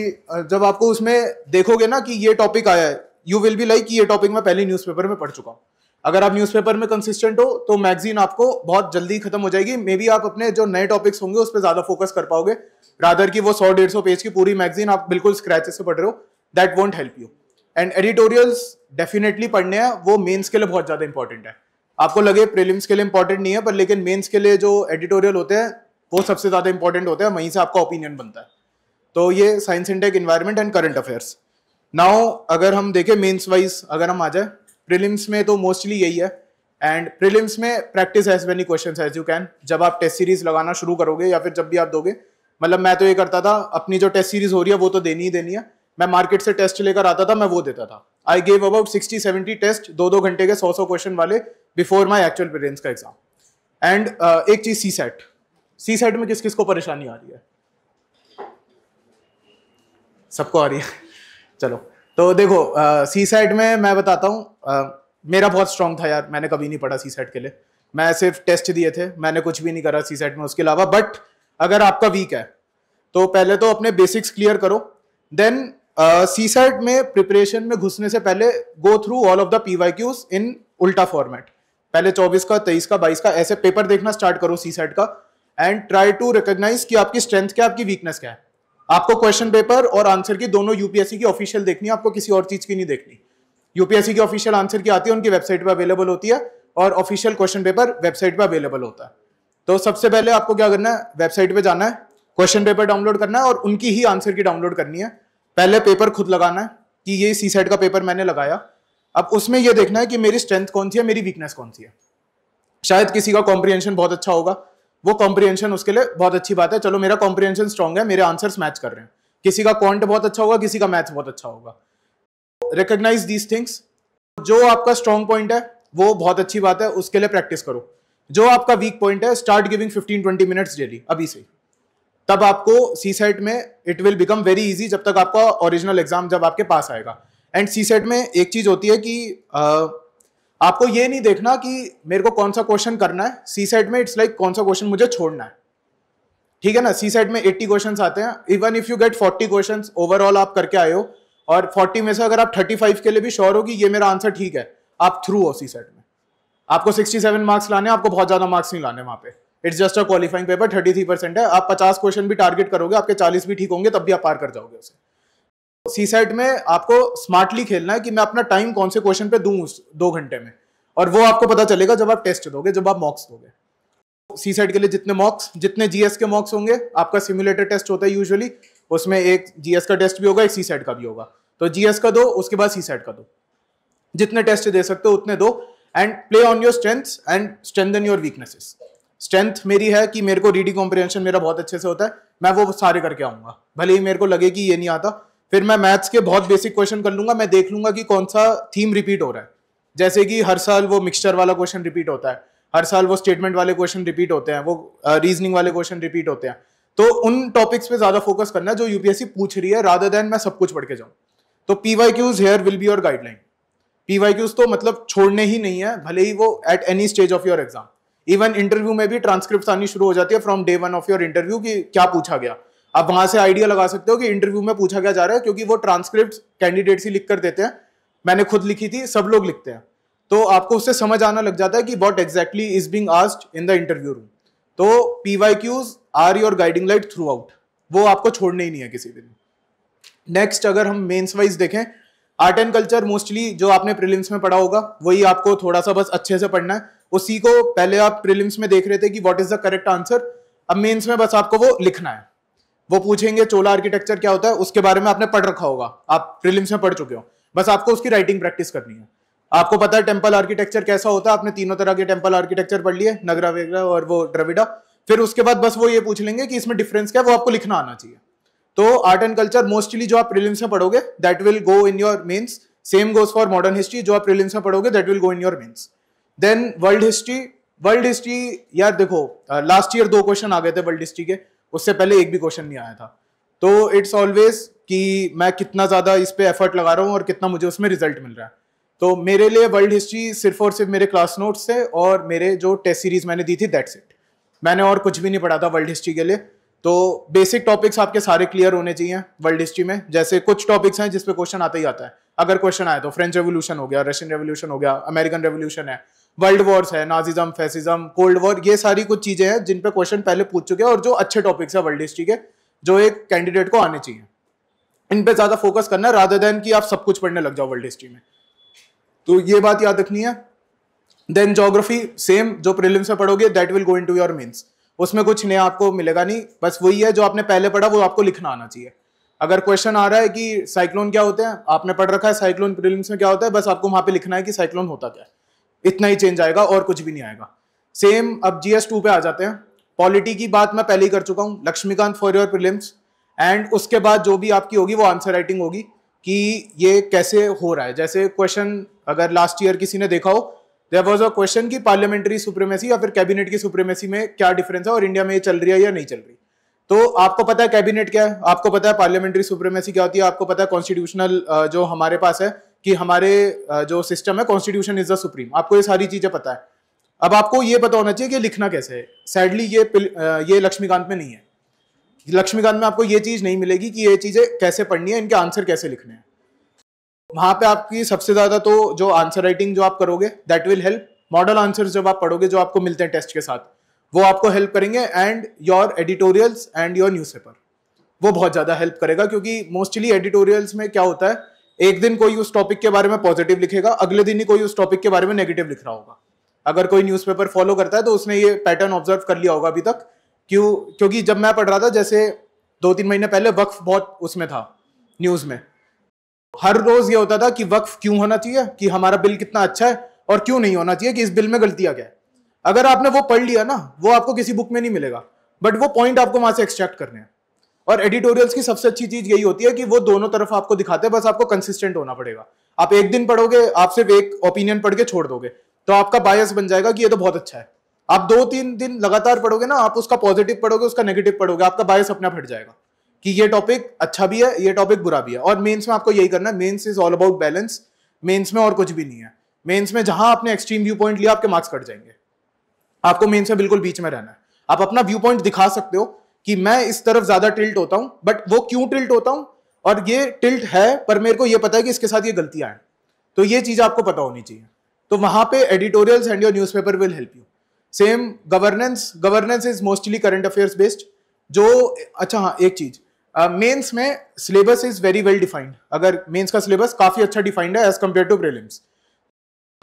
जब आपको उसमें देखोगे ना कि ये टॉपिक आया है, यू विल बी लाइक कि ये टॉपिक मैं पहले न्यूज़पेपर में पढ़ चुका हूँ। अगर आप न्यूज़पेपर में कंसिस्टेंट हो तो मैगजीन आपको बहुत जल्दी खत्म हो जाएगी, मे बी आप अपने जो नए टॉपिक्स होंगे उस पर ज्यादा फोकस कर पाओगे, रादर की वो 100-150 पेज की पूरी मैगजीन आप बिल्कुल स्क्रैच से पढ़ रहे हो, that won't help you. And editorials definitely पढ़ने हैं, वो मेंस के लिए बहुत ज्यादा इंपॉर्टेंट है। आपको लगे प्रीलिम्स के लिए इंपॉर्टेंट नहीं है, पर लेकिन मेंस के लिए जो एडिटोरियल होते हैं वो सबसे ज्यादा इंपॉर्टेंट होते हैं, वहीं से आपका ओपिनियन बनता है। तो ये science and tech, environment and current affairs. Now अगर हम देखें मेंस वाइज, अगर हम आ जाए प्रीलिम्स में, तो मोस्टली यही है। एंड प्रीलिम्स में practice as many questions as you can. जब आप टेस्ट सीरीज लगाना शुरू करोगे या फिर जब भी आप दोगे, मतलब मैं तो ये करता था, अपनी जो टेस्ट सीरीज हो रही है वो तो देनी ही देनी है, मैं मार्केट से टेस्ट लेकर आता था, मैं वो देता था। आई गेव अबाउट 60-70 टेस्ट 2-2 घंटे के 100-100 क्वेश्चन वाले बिफोर माई एक्चुअल प्रीलिम्स का एग्जाम। एंड एक चीज सी सेट में किस किस को परेशानी आ रही है? सबको आ रही है चलो, तो देखो सी सेट में मैं बताता हूँ, मेरा बहुत स्ट्रांग था यार, मैंने कभी नहीं पढ़ा सी सेट के लिए, मैं सिर्फ टेस्ट दिए थे, मैंने कुछ भी नहीं करा सी सेट में उसके अलावा। बट अगर आपका वीक है तो पहले तो अपने बेसिक्स क्लियर करो, देन सी सेट में प्रिपरेशन में घुसने से पहले go through all of the PYQs इन उल्टा फॉर्मेट। पहले 24 का, 23 का, 22 का ऐसे पेपर देखना स्टार्ट करो सी सेट का, एंड ट्राई टू रिकॉग्नाइज कि आपकी स्ट्रेंथ क्या है, आपकी वीकनेस क्या है। आपको क्वेश्चन पेपर और आंसर की दोनों यूपीएससी की ऑफिशियल देखनी है, आपको किसी और चीज की नहीं देखनी। यूपीएससी की ऑफिशियल आंसर की आती है, उनकी वेबसाइट पर अवेलेबल होती है, और ऑफिशियल क्वेश्चन पेपर वेबसाइट पर अवेलेबल होता है। तो सबसे पहले आपको क्या करना है, वेबसाइट पे जाना है, क्वेश्चन पेपर डाउनलोड करना है और उनकी ही आंसर की डाउनलोड करनी है। पहले पेपर खुद लगाना है कि ये सी सेट का पेपर मैंने लगाया, अब उसमें ये देखना है कि मेरी स्ट्रेंथ कौन सी है, मेरी वीकनेस कौन सी है। शायद किसी का कॉम्प्रिहेंशन बहुत अच्छा होगा, वो कॉम्प्रिहेंशन उसके लिए बहुत अच्छी बात है, चलो मेरा कॉम्प्रिहेंशन स्ट्रांग है, मेरे आंसर्स मैच कर रहे हैं। किसी का क्वांट बहुत अच्छा होगा, किसी का मैथ्स बहुत अच्छा होगा। Recognise these things. जो आपका स्ट्रांग पॉइंट है वो बहुत अच्छी बात है, उसके लिए प्रैक्टिस करो। जो आपका वीक पॉइंट है, स्टार्ट गिविंग 15-20 मिनट्स डेली अभी से, तब आपको सी सेट में it will become very easy, जब तक आपका ओरिजिनल एग्जाम जब आपके पास आएगा। एंड सी सेट में एक चीज होती है कि आपको ये नहीं देखना कि मेरे को कौन सा क्वेश्चन करना है, सी सेट में इट्स लाइक कौन सा क्वेश्चन मुझे छोड़ना है, ठीक है ना। सी सेट में 80 क्वेश्चन आते हैं, even if you get 40 question overall आप करके आए हो, और 40 में से अगर आप 35 के लिए भी श्योर हो कि ये मेरा आंसर ठीक है, आप थ्रू हो सी सेट में। आपको 67 मार्क्स लाने, आपको बहुत ज्यादा मार्क्स नहीं लाने वहां पे, it's just a qualifying paper, 33% है। आप 50 क्वेश्चन भी टारगेट करोगे, आपके 40 भी ठीक होंगे, तब भी आप पार कर जाओगे उसे। सी सेट में आपको स्मार्टली खेलना है कि मैं अपना टाइम कौन से क्वेश्चन पे दूं उस 2 घंटे में, और वो आपको पता चलेगा जब आप टेस्ट दोगे, जब आप मॉक्स दोगे। सी सेट के लिए जितने मॉक्स, जितने जीएस के मॉक्स होंगे, आपका सिमुलेटर टेस्ट होता है यूजुअली, उसमें एक जीएस का टेस्ट भी होगा, एक सी सेट का भी होगा। तो जीएस का दो, उसके बाद सी सेट का दो, जितने टेस्ट दे सकते हो उतने दो, and play on your strengths and strengthen your weaknesses. Strength मेरी है कि मेरे को रीडिंग कॉम्प्रिहेंशन मेरा बहुत अच्छे से होता है, मैं वो सारे करके आऊंगा, भले ही मेरे को लगे कि ये नहीं आता। फिर मैं मैथ्स के बहुत बेसिक क्वेश्चन कर लूंगा, मैं देख लूंगा कि कौन सा थीम रिपीट हो रहा है, जैसे कि हर साल वो मिक्सचर वाला क्वेश्चन रिपीट होता है, हर साल वो स्टेटमेंट वाले क्वेश्चन रिपीट होते हैं, वो रीजनिंग वाले क्वेश्चन रिपीट होते हैं। तो उन टॉपिक्स पे ज्यादा फोकस करना है जो यूपीएससी पूछ रही है, रादर देन मैं सब कुछ पढ़ के जाऊं। तो PYQs here will be your guideline. PYQs तो मतलब छोड़ने ही नहीं है, भले ही वो at any stage of your exam. Even interview में भी ट्रांसक्रिप्ट आनी शुरू हो जाती है from day 1 of your interview कि क्या पूछा गया। आप वहां से आइडिया लगा सकते हो कि इंटरव्यू में पूछा क्या जा रहा है, क्योंकि वो ट्रांसक्रिप्ट कैंडिडेट्स ही लिख कर देते हैं। मैंने खुद लिखी थी, सब लोग लिखते हैं, तो आपको उससे समझ आना लग जाता है कि what exactly is being asked in the interview room. तो PYQs are your guiding light throughout, वो आपको छोड़ने ही नहीं है किसी दिन। नेक्स्ट अगर हम मेंस वाइज देखें, आर्ट एंड कल्चर मोस्टली जो आपने प्रीलिम्स में पढ़ा होगा वही आपको थोड़ा सा बस अच्छे से पढ़ना है। उसी को पहले आप प्रीलिम्स में देख रहे थे कि what is the correct answer, अब मेंस में बस आपको वो लिखना है। वो पूछेंगे चोला आर्किटेक्चर क्या होता है, उसके बारे में आपने पढ़ रखा होगा, आप प्रीलिम्स में पढ़ चुके हो, बस आपको उसकी राइटिंग प्रैक्टिस करनी है। आपको पता है टेम्पल आर्किटेक्चर कैसा होता है, आपने तीनों तरह के टेम्पल आर्किटेक्चर पढ़ लिए, नगरा वेगरा और वो द्रविड़ा। फिर उसके बाद बस वो ये पूछ लेंगे कि इसमें डिफरेंस क्या है, वो आपको लिखना आना चाहिए। तो आर्ट एंड कल्चर मोस्टली जो आप प्रीलिम्स में पढ़ोगे that will go in your mains. Same goes for modern history, जो आप प्रीलिम्स में पढ़ोगे that will go in your mains. Then world history, world history यार देखो लास्ट ईयर 2 क्वेश्चन आ गए थे वर्ल्ड हिस्ट्री के, उससे पहले एक भी क्वेश्चन नहीं आया था। तो इट्स ऑलवेज कि मैं कितना ज्यादा इस पे एफर्ट लगा रहा हूँ और कितना मुझे उसमें रिजल्ट मिल रहा है। तो मेरे लिए वर्ल्ड हिस्ट्री सिर्फ और सिर्फ मेरे क्लास नोट्स से और मेरे जो टेस्ट सीरीज मैंने दी थी दैट्स इट। मैंने और कुछ भी नहीं पढ़ा था वर्ल्ड हिस्ट्री के लिए। तो बेसिक टॉपिक्स आपके सारे क्लियर होने चाहिए वर्ल्ड हिस्ट्री में। जैसे कुछ टॉपिक्स हैं जिसपे क्वेश्चन आता ही आता है, अगर क्वेश्चन आए तो फ्रेंच रेवोल्यूशन हो गया, रशियन रेवोल्यूशन हो गया, अमेरिकन रेवोल्यूशन है, वर्ल्ड वॉर्स है, नाजिज्म, फैसिज्म, कोल्ड वॉर, ये सारी कुछ चीजें हैं जिन पे क्वेश्चन पहले पूछ चुके हैं और जो अच्छे टॉपिक्स है वर्ल्ड हिस्ट्री के, जो एक कैंडिडेट को आने चाहिए। इन पे ज्यादा फोकस करना है रादर देन कि आप सब कुछ पढ़ने लग जाओ वर्ल्ड हिस्ट्री में। तो ये बात याद रखनी है। देन ज्योग्राफी सेम, जो प्रीलिम्स में पढ़ोगे that will go into your mains. उसमें कुछ नया आपको मिलेगा नहीं, बस वही है जो आपने पहले पढ़ा वो आपको लिखना आना चाहिए। अगर क्वेश्चन आ रहा है कि साइक्लोन क्या होते हैं, आपने पढ़ रखा है साइक्लोन प्रीलिम्स में क्या होता है, बस आपको वहां पे लिखना है कि साइक्लोन होता क्या है, इतना ही चेंज आएगा और कुछ भी नहीं आएगा। सेम अब GS2 पे आ जाते हैं। पॉलिटी की बात मैं पहले ही कर चुका हूँ, Laxmikanth for your prelims. And उसके बाद जो भी आपकी होगी वो आंसर राइटिंग होगी कि ये कैसे हो रहा है। जैसे क्वेश्चन अगर लास्ट ईयर किसी ने देखा हो, देयर वाज अ क्वेश्चन कि पार्लियामेंट्री सुप्रीमेसी या फिर कैबिनेट की सुप्रीमेसी में क्या डिफरेंस है और इंडिया में ये चल रही है या नहीं चल रही। तो आपको पता है कैबिनेट क्या है, आपको पता है पार्लियामेंट्री सुप्रीमेसी क्या होती है, आपको पता है कॉन्स्टिट्यूशनल जो हमारे पास है कि हमारे जो सिस्टम है कॉन्स्टिट्यूशन इज द सुप्रीम, आपको ये सारी चीजें पता है। अब आपको ये पता होना चाहिए कि लिखना कैसे है। सैडली ये लक्ष्मीकांत में नहीं है। लक्ष्मीकांत में आपको ये चीज नहीं मिलेगी कि ये चीजें कैसे पढ़नी है, इनके आंसर कैसे लिखने हैं। वहां पे आपकी सबसे ज्यादा तो जो आंसर राइटिंग जो आप करोगे that will help. Model answers जब आप पढ़ोगे जो आपको मिलते हैं टेस्ट के साथ, वो आपको हेल्प करेंगे। And your editorials and your newspaper, वो बहुत ज्यादा हेल्प करेगा, क्योंकि मोस्टली एडिटोरियल्स में क्या होता है, एक दिन कोई उस टॉपिक के बारे में पॉजिटिव लिखेगा, अगले दिन ही कोई उस टॉपिक के बारे में नेगेटिव लिख रहा होगा। अगर कोई न्यूज़पेपर फॉलो करता है तो उसने ये पैटर्न ऑब्जर्व कर लिया होगा अभी तक। क्योंकि जब मैं पढ़ रहा था, जैसे 2-3 महीने पहले वक्फ बहुत उसमें था न्यूज में, हर रोज ये होता था कि वक्फ क्यों होना चाहिए, कि हमारा बिल कितना अच्छा है, और क्यों नहीं होना चाहिए, कि इस बिल में गलतियां क्या है। अगर आपने वो पढ़ लिया ना, वो आपको किसी बुक में नहीं मिलेगा, बट वो पॉइंट आपको वहां से एक्सट्रैक्ट करने हैं। और एडिटोरियल्स की सबसे अच्छी चीज यही होती है कि वो दोनों तरफ आपको दिखाते हैं, बस आपको कंसिस्टेंट होना पड़ेगा। आप एक दिन पढ़ोगे, आप सिर्फ एक ओपिनियन पढ़ के छोड़ दोगे तो आपका बायस बन जाएगा कि ये तो बहुत अच्छा है। आप 2-3 दिन लगातार पढ़ोगे ना, आप उसका पॉजिटिव पढ़ोगे, उसका नेगेटिव पढ़ोगे, आपका बायस अपना हट जाएगा कि ये टॉपिक अच्छा भी है, ये टॉपिक बुरा भी है। और मेंस में आपको यही करना है। Mains is all about balance. Mains में और कुछ भी नहीं है। मेंस में जहां आपने एक्सट्रीम व्यू पॉइंट लिया, आपके मार्क्स कट जाएंगे। आपको मेंस में बिल्कुल बीच में रहना है। आप अपना व्यू पॉइंट दिखा सकते हो कि मैं इस तरफ ज्यादा टिल्ट होता हूं, बट वो क्यों टिल्ट होता हूं, और ये टिल्ट है पर मेरे को ये पता है कि इसके साथ ये गलतियां हैं, तो ये चीज आपको पता होनी चाहिए। तो वहां पे editorials and your newspaper will help you. Same governance is mostly current affairs based. जो अच्छा हाँ, एक चीज, मेंस में syllabus is very well defined. अगर मेंस का सिलेबस काफी अच्छा डिफाइंड है एज कंपेयर टू प्रीलिम्स।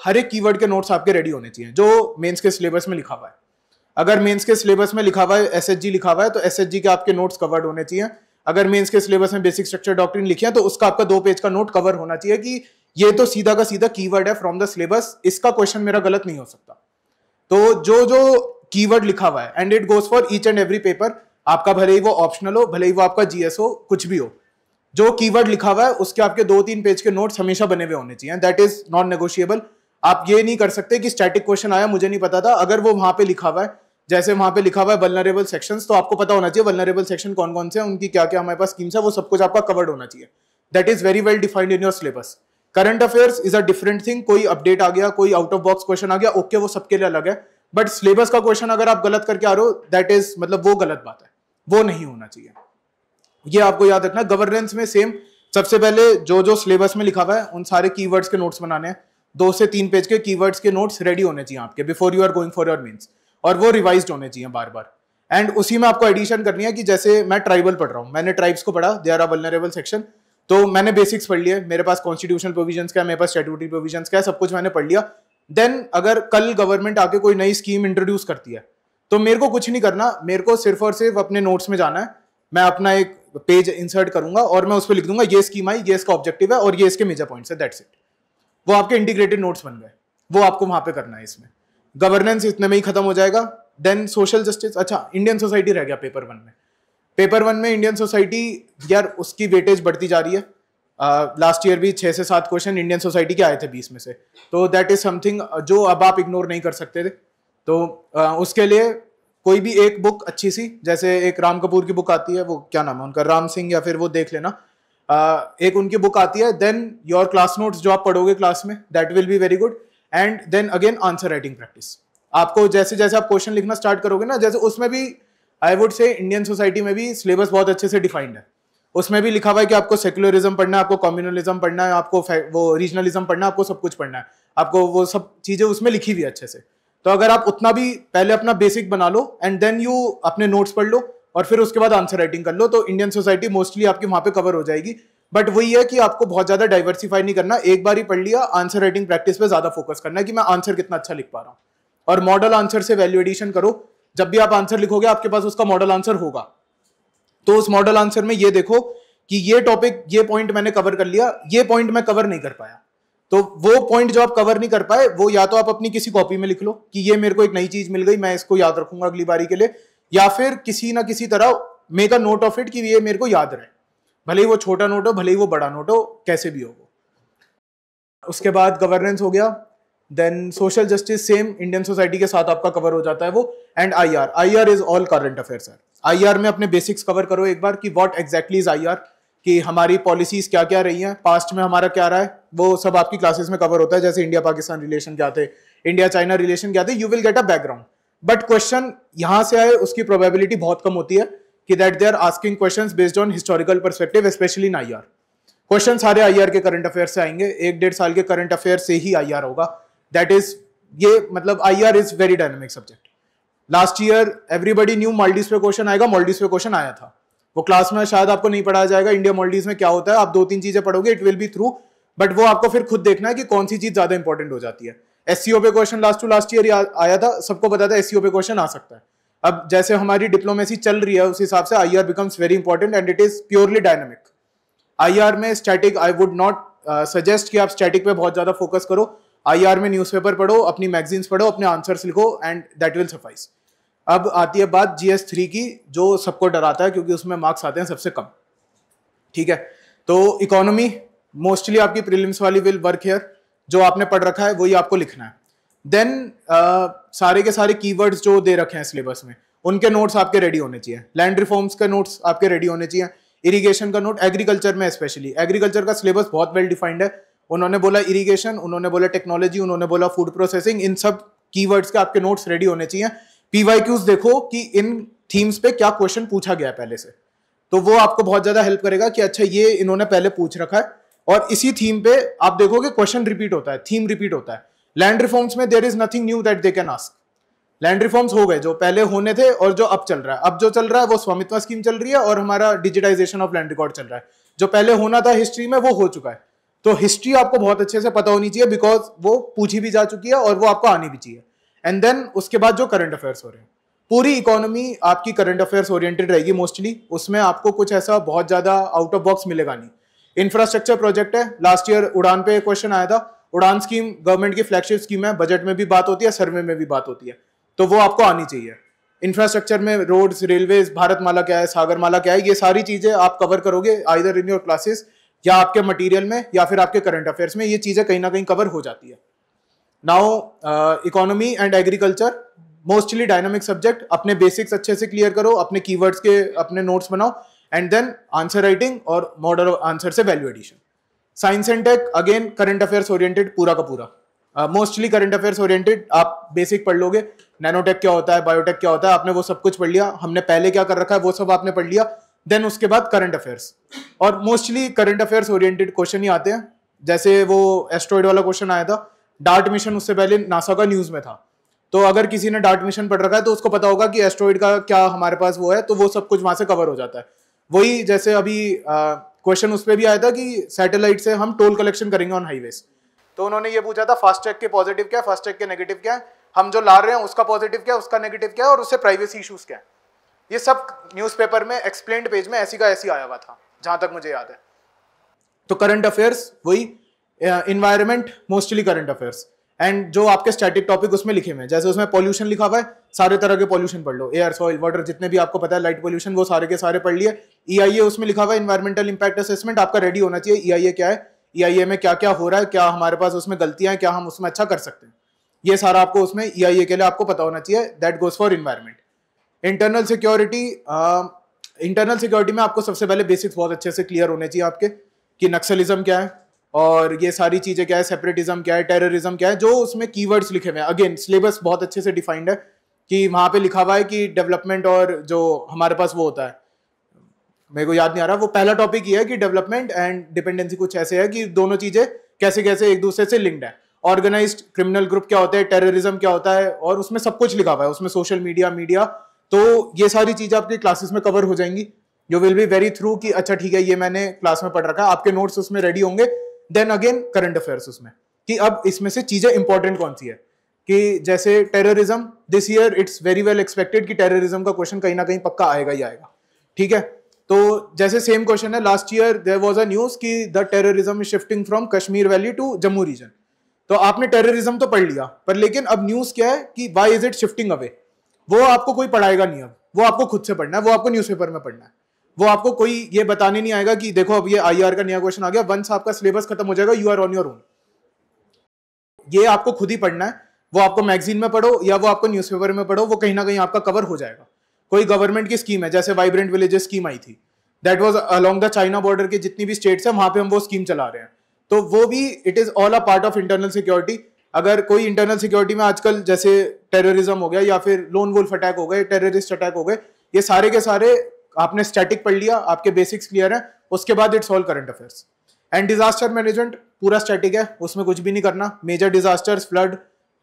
हर एक कीवर्ड के नोट्स आपके रेडी होने चाहिए जो मेंस के सिलेबस में लिखा हुआ है। अगर मेंस के सिलेबस में लिखा हुआ है एसएचजी लिखा हुआ है, तो एसएचजी के आपके नोट्स कवर्ड होने चाहिए। अगर मेंस के सिलेबस में बेसिक स्ट्रक्चर डॉक्ट्रिन लिखी है, तो उसका आपका 2 पेज का नोट कवर होना चाहिए कि ये तो सीधा का सीधा कीवर्ड है फ्रॉम द सिलेबस, इसका क्वेश्चन मेरा गलत नहीं हो सकता। तो जो कीवर्ड लिखा हुआ है, and it goes for each and every paper, आपका भले ही वो ऑप्शनल हो, भले ही वो आपका जीएस हो, कुछ भी हो, जो कीवर्ड लिखा हुआ है उसके आपके 2-3 पेज के नोट्स हमेशा बने हुए होने चाहिए। That is non negotiable. आप ये नहीं कर सकते कि स्टैटिक क्वेश्चन आया, मुझे नहीं पता था, अगर वो वहां पे लिखा हुआ है, जैसे वहां पे लिखा हुआ है वल्नरेबल सेक्शंस, तो आपको पता होना चाहिए वल्नरेबल सेक्शन कौन कौन से हैं, उनकी क्या क्या हमारे पास स्कीम्स है, वो सब कुछ आपका कवर्ड होना चाहिए। That is very well defined in your syllabus. Current affairs is a different thing. कोई अपडेट आ गया, कोई आउट ऑफ बॉक्स क्वेश्चन आ गया, ओके, वो सबके लिए अलग है। बट सिलेबस का क्वेश्चन अगर आप गलत करके आ रहे हो, दैट इज मतलब वो गलत बात है, वो नहीं होना चाहिए। ये आपको याद रखना। गवर्नेंस में सेम, सबसे पहले जो सिलेबस में लिखा हुआ है उन सारे कीवर्ड्स के नोट्स बनाने हैं। 2 से 3 पेज के कीवर्ड्स के नोट्स रेडी होने चाहिए आपके before you are going for your mains, और वो रिवाइज्ड होने चाहिए बार बार। एंड उसी में आपको एडिशन करनी है कि जैसे मैं ट्राइबल पढ़ रहा हूँ, मैंने ट्राइब्स को पढ़ा, they are a vulnerable section, तो मैंने बेसिक्स पढ़ लिए, मेरे पास कॉन्स्टिट्यूशनल प्रोविजंस क्या है, मेरे पास स्टैट्यूटरी प्रोविजंस क्या है, सब कुछ मैंने पढ़ लिया। देन अगर कल गवर्नमेंट आके कोई नई स्कीम इंट्रोड्यूस करती है, तो मेरे को कुछ नहीं करना, मेरे को सिर्फ और सिर्फ अपने नोट्स में जाना है। मैं अपना एक पेज इंसर्ट करूंगा और मैं उस पर लिख दूंगा ये स्कीम आई, ये इसका ऑब्जेक्टिव है और ये इसके मेजर पॉइंट्स है, दैट्स इट। वो आपके इंटीग्रेटेड नोट्स बन गए, वो आपको वहां पे करना है। इसमें गवर्नेंस इतने में ही खत्म हो जाएगा। देन सोशल जस्टिस, अच्छा इंडियन सोसाइटी रह गया पेपर 1 में। पेपर 1 में इंडियन सोसाइटी, यार उसकी वेटेज बढ़ती जा रही है। लास्ट ईयर भी 6 से 7 क्वेश्चन इंडियन सोसाइटी के आए थे 20 में से, तो दैट इज समथिंग जो अब आप इग्नोर नहीं कर सकते थे। तो उसके लिए कोई भी एक बुक अच्छी सी, जैसे एक राम कपूर की बुक आती है, वो क्या नाम है उनका, राम सिंह, या फिर वो देख लेना, एक उनकी बुक आती है। देन योर क्लास नोट्स जो आप पढ़ोगे क्लास में, that will be very good. And then again answer writing practice. आपको जैसे जैसे आप क्वेश्चन लिखना स्टार्ट करोगे ना, जैसे उसमें भी आई वुड से इंडियन सोसाइटी में भी सिलेबस बहुत अच्छे से डिफाइंड है। उसमें भी लिखा हुआ है कि आपको सेक्युलरिज्म पढ़ना है, आपको कम्युनलिज्म पढ़ना है, आपको वो रीजनलिज्म पढ़ना है, आपको सब कुछ पढ़ना है, आपको वो सब चीजें उसमें लिखी हुई है अच्छे से। तो अगर आप उतना भी पहले अपना बेसिक बना लो एंड देन यू अपने नोट्स पढ़ लो और फिर उसके बाद आंसर राइटिंग कर लो, तो इंडियन सोसाइटी मोस्टली आपकी वहां पे कवर हो जाएगी। बट वही है कि आपको बहुत ज्यादा डाइवर्सिफाई नहीं करना, एक बार ही पढ़ लिया, आंसर राइटिंग प्रैक्टिस पे ज्यादा फोकस करना है कि मैं आंसर कितना अच्छा लिख पा रहा हूँ। और मॉडल आंसर से वैल्यू एडिशन करो। जब भी आप आंसर लिखोगे आपके पास उसका मॉडल आंसर होगा, तो उस मॉडल आंसर में ये देखो कि ये टॉपिक, ये पॉइंट मैंने कवर कर लिया, ये पॉइंट मैं कवर नहीं कर पाया, तो वो पॉइंट जो आप कवर नहीं कर पाए वो या तो आप अपनी किसी कॉपी में लिख लो कि ये मेरे को एक नई चीज मिल गई, मैं इसको याद रखूंगा अगली बारी के लिए, या फिर किसी ना किसी तरह make a note of it कि ये मेरे को याद रहे, भले ही वो छोटा नोट हो, भले ही वो बड़ा नोट हो, कैसे भी हो। उसके बाद गवर्नेंस हो गया। Then social justice same Indian society के साथ आपका कवर हो जाता है वो, and I R is all current affairs. I R में अपने बेसिक्स कवर करो एक बार कि what exactly is I R, कि हमारी पॉलिसीज क्या क्या रही हैं, पास्ट में हमारा क्या रहा है, वो सब आपकी क्लासेस में कवर होता है। जैसे इंडिया पाकिस्तान रिलेशन क्या थे, इंडिया चाइना रिलेशन क्या थे, you will get a background. But question यहां से आए उसकी प्रोबेबिलिटी बहुत कम होती है कि that they are asking questions based on historical perspective, specially in I R. Question सारे आई आर के करंट अफेयर से आएंगे, 1-1.5 साल के करंट अफेयर से ही आई आर होगा। दैट इज ये मतलब I R is very dynamic subject. Last year everybody knew Maldives पे क्वेश्चन आएगा, मालदीव्स पे क्वेश्चन आया था, वो क्लास में शायद आपको नहीं पढ़ाया जाएगा इंडिया मालदीव्स में क्या होता है, आप 2-3 चीजें पढ़ोगे, it will be through, but वो आपको फिर खुद देखना है कि कौन सी चीज ज्यादा इंपॉर्टेंट हो जाती है। एससीओ पे क्वेश्चन लास्ट ईयर आया था, सबको पता था एससीओ पे क्वेश्चन आ सकता है। अब जैसे हमारी डिप्लोमेसी चल रही है उस हिसाब से I R becomes very important and it is purely dynamic. I R में static I would not suggest कि आप स्टैटिक पे बहुत ज्यादा फोकस करो। आई आर में न्यूज़पेपर पढ़ो, अपनी मैगजीन्स पढ़ो, अपने आंसर्स लिखो एंड दैट विल सफाइस। अब आती है बात GS3 की, जो सबको डराता है क्योंकि उसमें मार्क्स आते हैं सबसे कम। ठीक है, तो इकोनॉमी मोस्टली आपकी प्रीलिम्स वाली विल वर्क हियर, जो आपने पढ़ रखा है वही आपको लिखना है। देन सारे के सारे कीवर्ड्स जो दे रखे हैं सिलेबस में उनके नोट्स आपके रेडी होने चाहिए। लैंड रिफॉर्म्स के नोट्स आपके रेडी होने चाहिए, इरिगेशन का नोट, एग्रीकल्चर में स्पेशली एग्रीकल्चर का सिलेबस बहुत वेल डिफाइंड है। उन्होंने बोला इरिगेशन, उन्होंने बोला टेक्नोलॉजी, उन्होंने बोला फूड प्रोसेसिंग, इन सब कीवर्ड्स के आपके नोट्स रेडी होने चाहिए। PYQs देखो कि इन थीम्स पे क्या क्वेश्चन पूछा गया पहले से, तो वो आपको बहुत ज्यादा हेल्प करेगा कि अच्छा ये इन्होंने पहले पूछ रखा है और इसी थीम पे आप देखोगे क्वेश्चन रिपीट होता है, थीम रिपीट होता है। लैंड रिफॉर्म्स में there is nothing new that they can ask. Land reforms हो गए जो पहले होने थे और जो अब चल रहा है। अब जो चल रहा है वो स्वामित्व स्कीम चल रही है और हमारा डिजिटाइजेशन ऑफ लैंड रिकॉर्ड चल रहा है। जो पहले होना था हिस्ट्री में वो हो चुका है। तो हिस्ट्री आपको बहुत अच्छे से पता होनी चाहिए बिकॉज वो पूछी भी जा चुकी है और वो आपको आनी भी चाहिए। एंड देन उसके बाद जो करंट अफेयर्स हो रहे हैं, पूरी इकोनॉमी आपकी करंट अफेयर्स ओरिएंटेड रहेगी मोस्टली। उसमें आपको कुछ ऐसा बहुत ज्यादा आउट ऑफ बॉक्स मिलेगा नहीं। इंफ्रास्ट्रक्चर प्रोजेक्ट है, लास्ट ईयर उड़ान पे क्वेश्चन आया था। उड़ान स्कीम गवर्नमेंट की फ्लैगशिप स्कीम है, बजट में भी बात होती है, सर्वे में भी बात होती है, तो वो आपको आनी चाहिए। इंफ्रास्ट्रक्चर में रोड्स, रेलवेज, भारतमाला क्या है, सागरमाला क्या है, ये सारी चीजें आप कवर करोगे आइदर इन योर क्लासेस या आपके मटेरियल में या फिर आपके करंट अफेयर्स में। ये चीजें कहीं ना कहीं कवर हो जाती है। Now economy and agriculture mostly dynamic subject, अपने बेसिक्स अच्छे से क्लियर करो, अपने कीवर्ड्स के अपने नोट्स बनाओ एंड देन आंसर राइटिंग और मॉडल आंसर से value addition. Science and tech again current affairs oriented पूरा का पूरा, मोस्टली करंट अफेयर्स ओरिएंटेड। आप बेसिक पढ़ लोगे, नैनोटेक क्या होता है, बायोटेक क्या होता है, आपने वो सब कुछ पढ़ लिया। हमने पहले क्या कर रखा है वो सब आपने पढ़ लिया। देन उसके बाद करंट अफेयर्स, और mostly current affairs oriented question ही आते हैं। जैसे वो एस्ट्रॉइड वाला क्वेश्चन आया था, डार्ट मिशन उससे पहले नासा का न्यूज में था। तो अगर किसी ने डार्ट मिशन पढ़ रखा है तो उसको पता होगा कि एस्ट्रॉइड का क्या हमारे पास वो है, तो वो सब कुछ वहां से कवर हो जाता है। वही जैसे अभी क्वेश्चन उस पर भी आया था कि सैटेलाइट से हम टोल कलेक्शन करेंगे ऑन हाईवेज, तो उन्होंने ये पूछा था फास्टैग के पॉजिटिव क्या है, फास्टैग के नेगेटिव क्या है, हम जो ला रहे हैं उसका पॉजिटिव क्या है, उसका नेगेटिव क्या है, और उससे प्राइवेसी इश्यूज क्या है। ये सब न्यूज़पेपर में एक्सप्लेन्ड पेज में ऐसी का ऐसी आया हुआ था जहां तक मुझे याद है। तो करंट अफेयर्स वही, environment mostly current affairs, and जो आपके स्टैटिक टॉपिक उसमें लिखे हुए हैं, जैसे उसमें पॉल्यूशन लिखा हुआ है, सारे तरह के पॉल्यूशन पढ़ लो, एयर, सॉइल, वाटर, जितने भी आपको पता है, लाइट पॉल्यूशन, वो सारे के सारे पढ़ लिए। EIA उसमें लिखा हुआ है, इन्वायरमेंटल इंपैक्ट असेसमेंट आपका रेडी होना चाहिए। EIA क्या है, EIA में क्या क्या हो रहा है, क्या हमारे पास उसमें गलतियां हैं, क्या हम उसमें अच्छा कर सकते हैं, ये सारा आपको उसमें EIA के लिए आपको पता होना चाहिए। That goes for environment. Internal security, internal security में आपको सबसे पहले बेसिक्स बहुत अच्छे से क्लियर होने चाहिए आपके, कि नक्सलिज्म क्या है और ये सारी चीजें क्या है, सेपरेटिज्म क्या है, टेररिज्म क्या है, जो उसमें कीवर्ड्स लिखे हुए हैं। अगेन सिलेबस बहुत अच्छे से डिफाइंड है कि वहां पे लिखा हुआ है कि डेवलपमेंट और जो हमारे पास वो होता है, मेरे को याद नहीं आ रहा, वो पहला टॉपिक ये है कि डेवलपमेंट एंड डिपेंडेंसी कुछ ऐसे है कि दोनों चीजें कैसे कैसे एक दूसरे से लिंक्ड है। ऑर्गेनाइज्ड क्रिमिनल ग्रुप क्या होता है, टेररिज्म क्या होता है, और उसमें सब कुछ लिखा हुआ है, उसमें सोशल मीडिया। तो ये सारी चीजें आपकी क्लासेस में कवर हो जाएंगी। You will be very through कि अच्छा ठीक है ये मैंने क्लास में पढ़ रखा है, आपके नोट्स उसमें रेडी होंगे। देन अगेन करंट अफेयर्स उसमें, कि अब इसमें से चीजें इंपॉर्टेंट कौन सी है, कि जैसे terrorism, this year it's very well expected कि टेररिज्म का क्वेश्चन कहीं ना कहीं पक्का आएगा ही आएगा। ठीक है, तो जैसे सेम क्वेश्चन है, last year there was a news कि the terrorism is shifting from Kashmir valley to Jammu region. तो आपने टेररिज्म तो पढ़ लिया, पर लेकिन अब न्यूज क्या है कि why is it shifting away, वो आपको कोई पढ़ाएगा नहीं। अब वो आपको खुद से पढ़ना है, वो आपको न्यूज़पेपर में पढ़ना है। वो आपको कोई ये बताने नहीं आएगा कि देखो अब ये IR का नया क्वेश्चन आ गया। वंस आपका सिलेबस खत्म हो जाएगा, you are on your own. ये आपको खुद ही पढ़ना है, वो आपको मैगजीन में पढ़ो या वो आपको न्यूज़पेपर में पढ़ो, वो कहीं ना कहीं आपका कवर हो जाएगा। कोई गवर्नमेंट की स्कीम है, जैसे वाइब्रेंट विलेजेस स्कीम आई थी, that was along the China border के जितनी भी स्टेट्स हैं वहां पे हम वो स्कीम चला रहे हैं, तो वो भी it is all a part of internal security. अगर कोई इंटरनल सिक्योरिटी में आजकल जैसे टेररिज्म हो गया या फिर लोन वुल्फ अटैक हो गए, टेररिस्ट अटैक हो गए, ये सारे के सारे आपने स्टैटिक पढ़ लिया, आपके बेसिक्स क्लियर है, उसके बाद it's all current affairs. And disaster management पूरा स्टैटिक है, उसमें कुछ भी नहीं करना। मेजर डिजास्टर्स, फ्लड,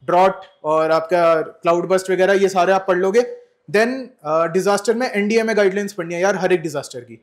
ड्रॉट और आपका क्लाउड बस्ट वगैरह, ये सारे आप पढ़ लोगे। देन डिजास्टर में एनडीएमए गाइडलाइंस पढ़नी है यार हर एक डिजास्टर की,